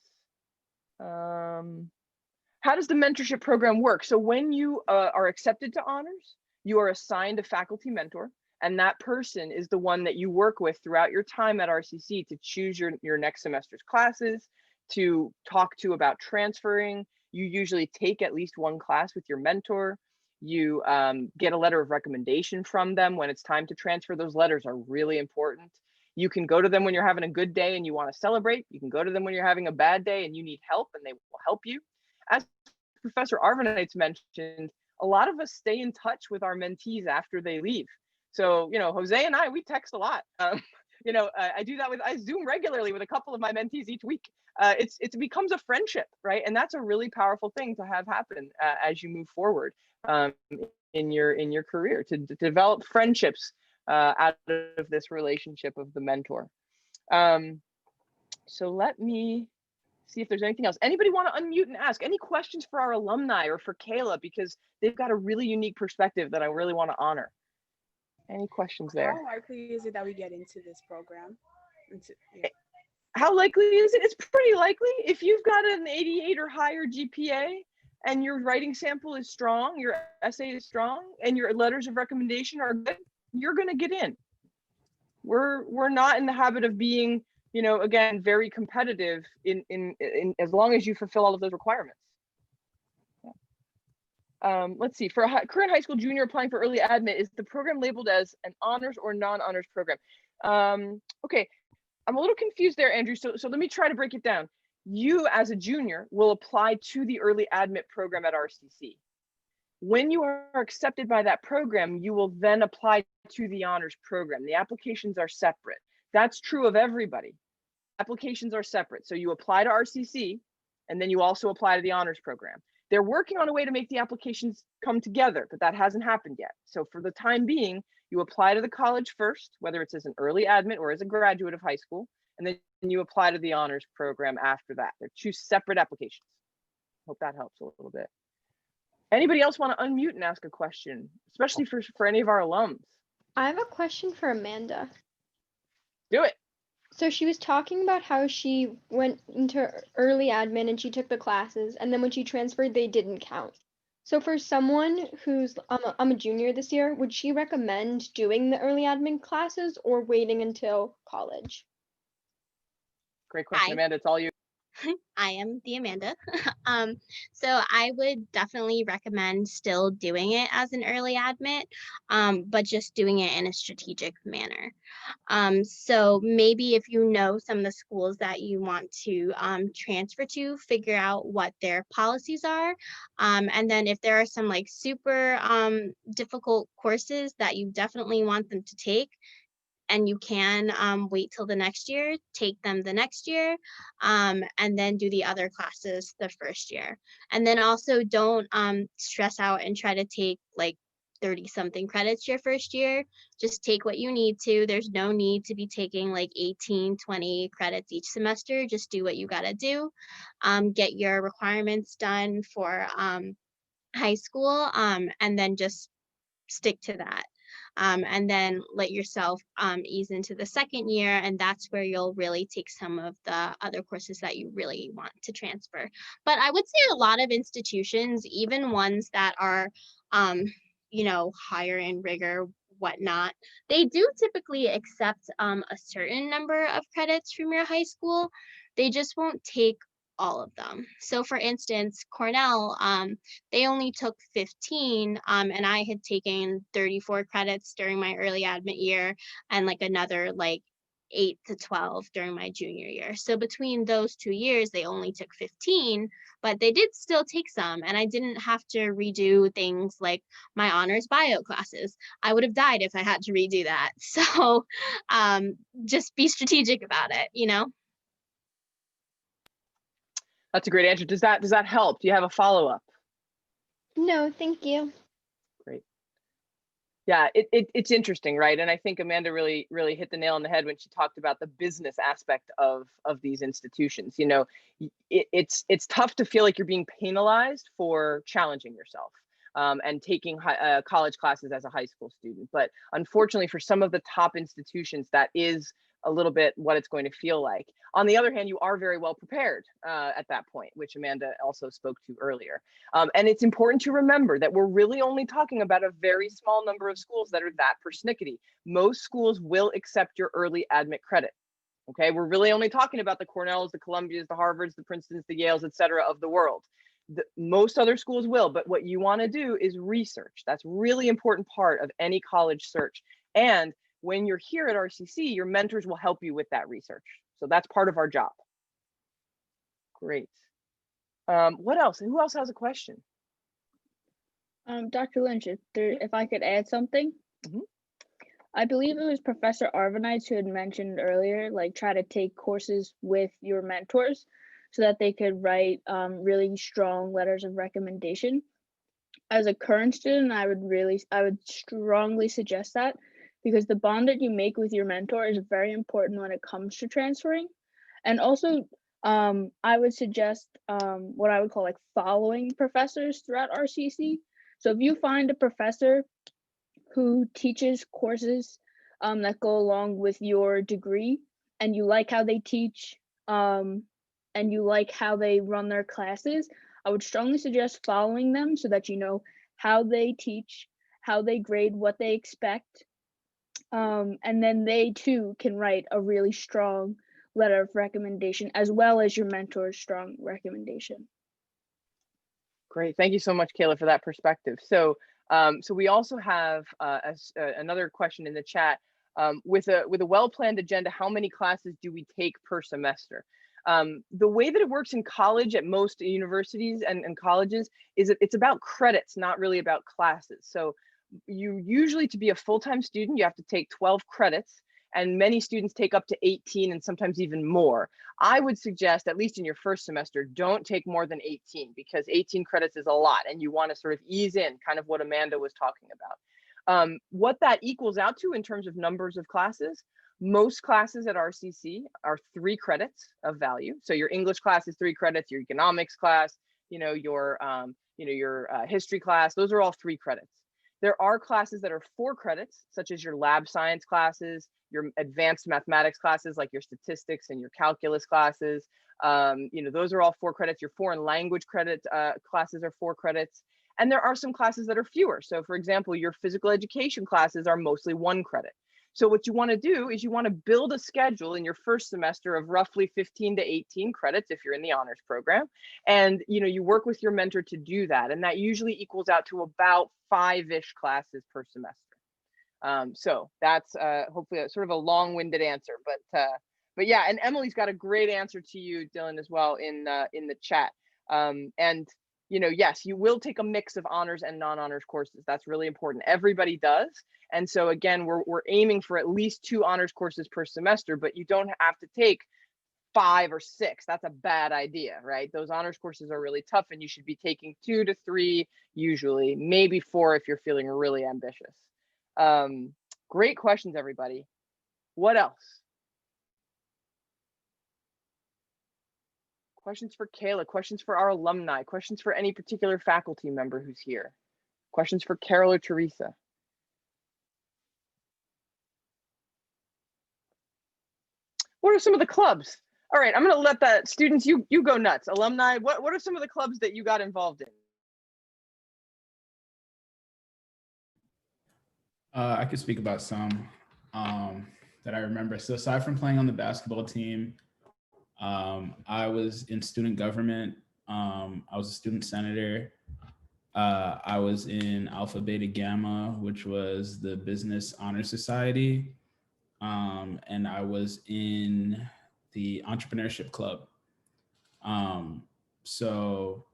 How does the mentorship program work? So when you are accepted to honors, you are assigned a faculty mentor, and that person is the one that you work with throughout your time at RCC to choose your next semester's classes, to talk to about transferring. You usually take at least one class with your mentor. You get a letter of recommendation from them when it's time to transfer. Those letters are really important. You can go to them when you're having a good day and you want to celebrate. You can go to them when you're having a bad day and you need help, and they will help you. As Professor Arvanites mentioned, a lot of us stay in touch with our mentees after they leave. So, you know, Jose and I, we text a lot. You know, I do that I Zoom regularly with a couple of my mentees each week. It becomes a friendship, right? And that's a really powerful thing to have happen as you move forward in your career, to develop friendships out of this relationship of the mentor. So let me see if there's anything else. Anybody want to unmute and ask any questions for our alumni or for Kayla, because they've got a really unique perspective that I really want to honor. Any questions there? How likely is it that we get into this program? How likely is it? It's pretty likely. If you've got an 88 or higher GPA and your writing sample is strong, your essay is strong, and your letters of recommendation are good, you're going to get in. We're not in the habit of being, you know, again, very competitive in as long as you fulfill all of those requirements. Let's see, for a current high school junior applying for early admit, is the program labeled as an honors or non-honors program? Okay, I'm a little confused there, Andrew. So let me try to break it down. You as a junior will apply to the early admit program at RCC. When you are accepted by that program, you will then apply to the honors program. The applications are separate. That's true of everybody. Applications are separate. So you apply to RCC, and then you also apply to the honors program. They're working on a way to make the applications come together, but that hasn't happened yet. So for the time being, you apply to the college first, whether it's as an early admit or as a graduate of high school, and then you apply to the honors program after that. They're two separate applications. Hope that helps a little bit. Anybody else want to unmute and ask a question, especially for any of our alums? I have a question for Amanda. Do it. So she was talking about how she went into early admin and she took the classes, and then when she transferred, they didn't count. So for someone who's, I'm a junior this year, would she recommend doing the early admin classes or waiting until college? Great question, Hi. Amanda. It's all you. I am the Amanda. So I would definitely recommend still doing it as an early admit, but just doing it in a strategic manner. So maybe if you know some of the schools that you want to transfer to, figure out what their policies are. And then if there are some like super difficult courses that you definitely want them to take, and you can wait till the next year, take them the next year, and then do the other classes the first year. And then also don't stress out and try to take like 30 something credits your first year. Just take what you need to. There's no need to be taking like 18, 20 credits each semester. Just do what you gotta do. Get your requirements done for high school, and then just stick to that. And then let yourself ease into the second year, and that's where you'll really take some of the other courses that you really want to transfer. But I would say a lot of institutions, even ones that are, higher in rigor, whatnot, they do typically accept a certain number of credits from your high school. They just won't take all of them. So for instance, Cornell, they only took 15, and I had taken 34 credits during my early admit year and like another like 8 to 12 during my junior year. So between those 2 years, they only took 15, but they did still take some, and I didn't have to redo things like my honors bio classes. I would have died if I had to redo that. So just be strategic about it, you know? That's a great answer. Does that help? Do you have a follow-up? No, thank you. Great. Yeah, it's interesting, right? And I think Amanda really hit the nail on the head when she talked about the business aspect of these institutions. You know, it's tough to feel like you're being penalized for challenging yourself and taking college classes as a high school student. But unfortunately, for some of the top institutions, that is a little bit what it's going to feel like. On the other hand, you are very well prepared at that point, which Amanda also spoke to earlier. And it's important to remember that we're really only talking about a very small number of schools that are that persnickety. Most schools will accept your early admit credit. Okay, we're really only talking about the Cornells, the Columbias, the Harvards, the Princetons, the Yales, et cetera, of the world. Most other schools will, but what you want to do is research. That's really important part of any college search. And when you're here at RCC, your mentors will help you with that research. So that's part of our job. Great. What else? Who else has a question? Dr. Lynch, if I could add something. Mm-hmm. I believe it was Professor Arvanites who had mentioned earlier, like try to take courses with your mentors so that they could write really strong letters of recommendation. As a current student, I would strongly suggest that, because the bond that you make with your mentor is very important when it comes to transferring. And also, I would suggest what I would call like following professors throughout RCC. So if you find a professor who teaches courses that go along with your degree, and you like how they teach, and you like how they run their classes, I would strongly suggest following them so that you know how they teach, how they grade, what they expect. And then they too can write a really strong letter of recommendation, as well as your mentor's strong recommendation. Great, thank you so much, Kayla, for that perspective. So, so we also have another question in the chat. With a well-planned agenda, how many classes do we take per semester? The way that it works in college at most universities and colleges is it's about credits, not really about classes. So you usually, to be a full-time student, you have to take 12 credits, and many students take up to 18 and sometimes even more. I would suggest, at least in your first semester, don't take more than 18, because 18 credits is a lot, and you want to sort of ease in, kind of what Amanda was talking about. What that equals out to in terms of numbers of classes, most classes at RCC are 3 credits of value. So your English class is 3 credits, your economics class, your history class, those are all 3 credits. There are classes that are 4 credits, such as your lab science classes, your advanced mathematics classes, like your statistics and your calculus classes. Those are all 4 credits. Your foreign language credit classes are 4 credits. And there are some classes that are fewer. So for example, your physical education classes are mostly 1 credit. So what you want to do is you want to build a schedule in your first semester of roughly 15 to 18 credits if you're in the honors program. And you work with your mentor to do that. And that usually equals out to about 5-ish classes per semester. So that's hopefully sort of a long-winded answer, but yeah, and Emily's got a great answer to you, Dylan, as well in the chat. And yes, you will take a mix of honors and non-honors courses. That's really important. Everybody does. And so again, we're aiming for at least 2 honors courses per semester, but you don't have to take 5 or 6. That's a bad idea, right? Those honors courses are really tough, and you should be taking 2 to 3 usually, maybe 4 if you're feeling really ambitious. Great questions, everybody. What else? Questions for Kayla, questions for our alumni, questions for any particular faculty member who's here. Questions for Carol or Teresa. What are some of the clubs? All right, I'm gonna let that, students, you go nuts. Alumni, what are some of the clubs that you got involved in? I could speak about some that I remember. So aside from playing on the basketball team, I was in student government. I was a student senator. I was in Alpha Beta Gamma, which was the Business Honor Society. And I was in the Entrepreneurship Club. So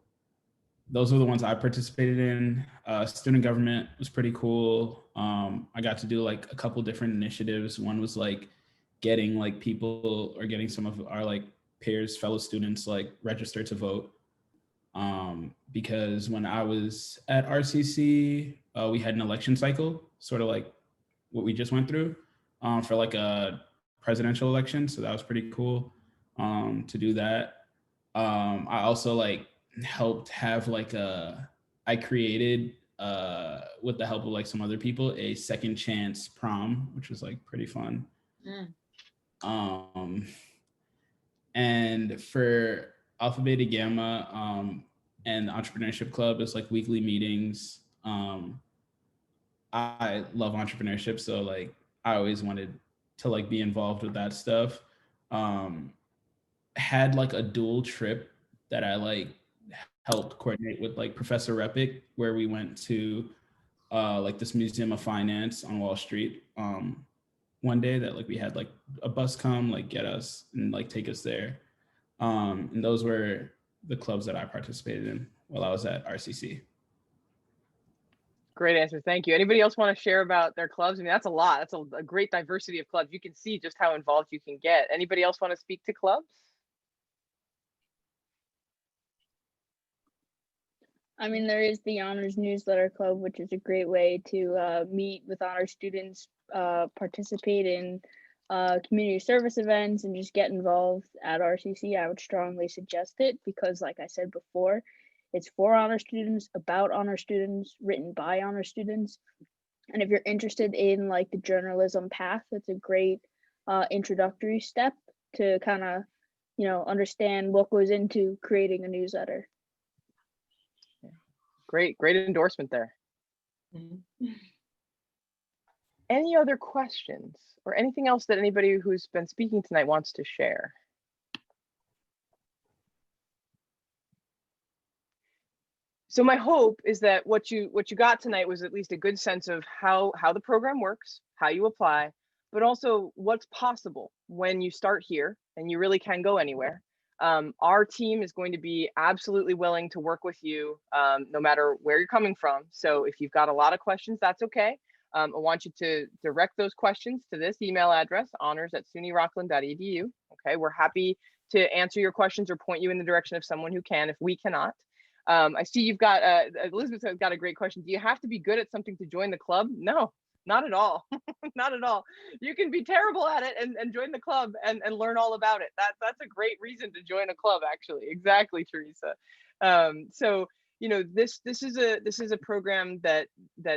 those were the ones I participated in. Student government was pretty cool. I got to do like a couple different initiatives. One was like getting like people, or getting some of our like peers, fellow students, like register to vote. Because when I was at RCC, we had an election cycle, sort of like what we just went through, for like a presidential election. So that was pretty cool to do that. I also like helped have like I created with the help of like some other people, a second chance prom, which was like pretty fun. And for Alpha Beta Gamma and the Entrepreneurship Club, is like weekly meetings. I love entrepreneurship, so like I always wanted to like be involved with that stuff. Had like a dual trip that I like helped coordinate with like Professor Repic, where we went to like this Museum of Finance on Wall Street one day, that like we had like a bus come like get us and like take us there. And those were the clubs that I participated in while I was at RCC. Great answer, thank you. Anybody else want to share about their clubs? I mean, that's a lot. That's a great diversity of clubs. You can see just how involved you can get. Anybody else want to speak to clubs? I mean, there is the Honors Newsletter Club, which is a great way to meet with honor students, participate in community service events, and just get involved at RCC. I would strongly suggest it because, like I said before, it's for honor students, about honor students, written by honor students. And if you're interested in like the journalism path, it's a great introductory step to kind of, understand what goes into creating a newsletter. Great endorsement there. Any other questions or anything else that anybody who's been speaking tonight wants to share? So my hope is that what you got tonight was at least a good sense of how the program works, how you apply, but also what's possible when you start here and you really can go anywhere. Our team is going to be absolutely willing to work with you no matter where you're coming from. So if you've got a lot of questions, that's okay. I want you to direct those questions to this email address, honors@sunyrockland.edu. Okay, we're happy to answer your questions or point you in the direction of someone who can if we cannot. I see you've got, Elizabeth has got a great question. Do you have to be good at something to join the club? No, not at all. Not at all. You can be terrible at it and join the club and learn all about it. That's a great reason to join a club, actually. Exactly, Teresa. So, this is a program that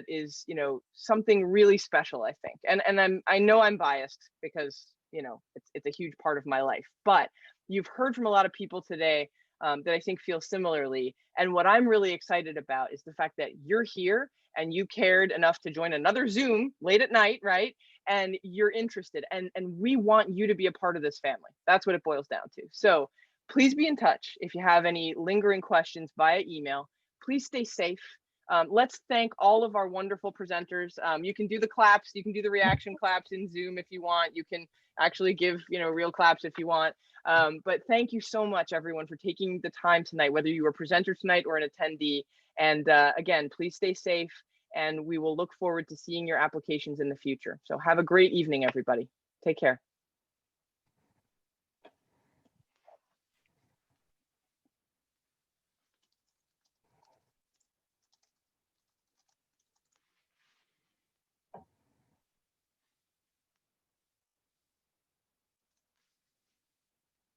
is, something really special, I think. And I know I'm biased because, it's a huge part of my life, but you've heard from a lot of people today that I think feel similarly. And what I'm really excited about is the fact that you're here and you cared enough to join another Zoom late at night, right? and you're interested, and we want you to be a part of this family. That's what it boils down to. So please be in touch if you have any lingering questions via email. Please stay safe. Let's thank all of our wonderful presenters. You can do the claps, you can do the reaction claps in Zoom if you want. You can actually give, real claps if you want. But thank you so much, everyone, for taking the time tonight, whether you were a presenter tonight or an attendee. And again, please stay safe, and we will look forward to seeing your applications in the future. So have a great evening, everybody. Take care.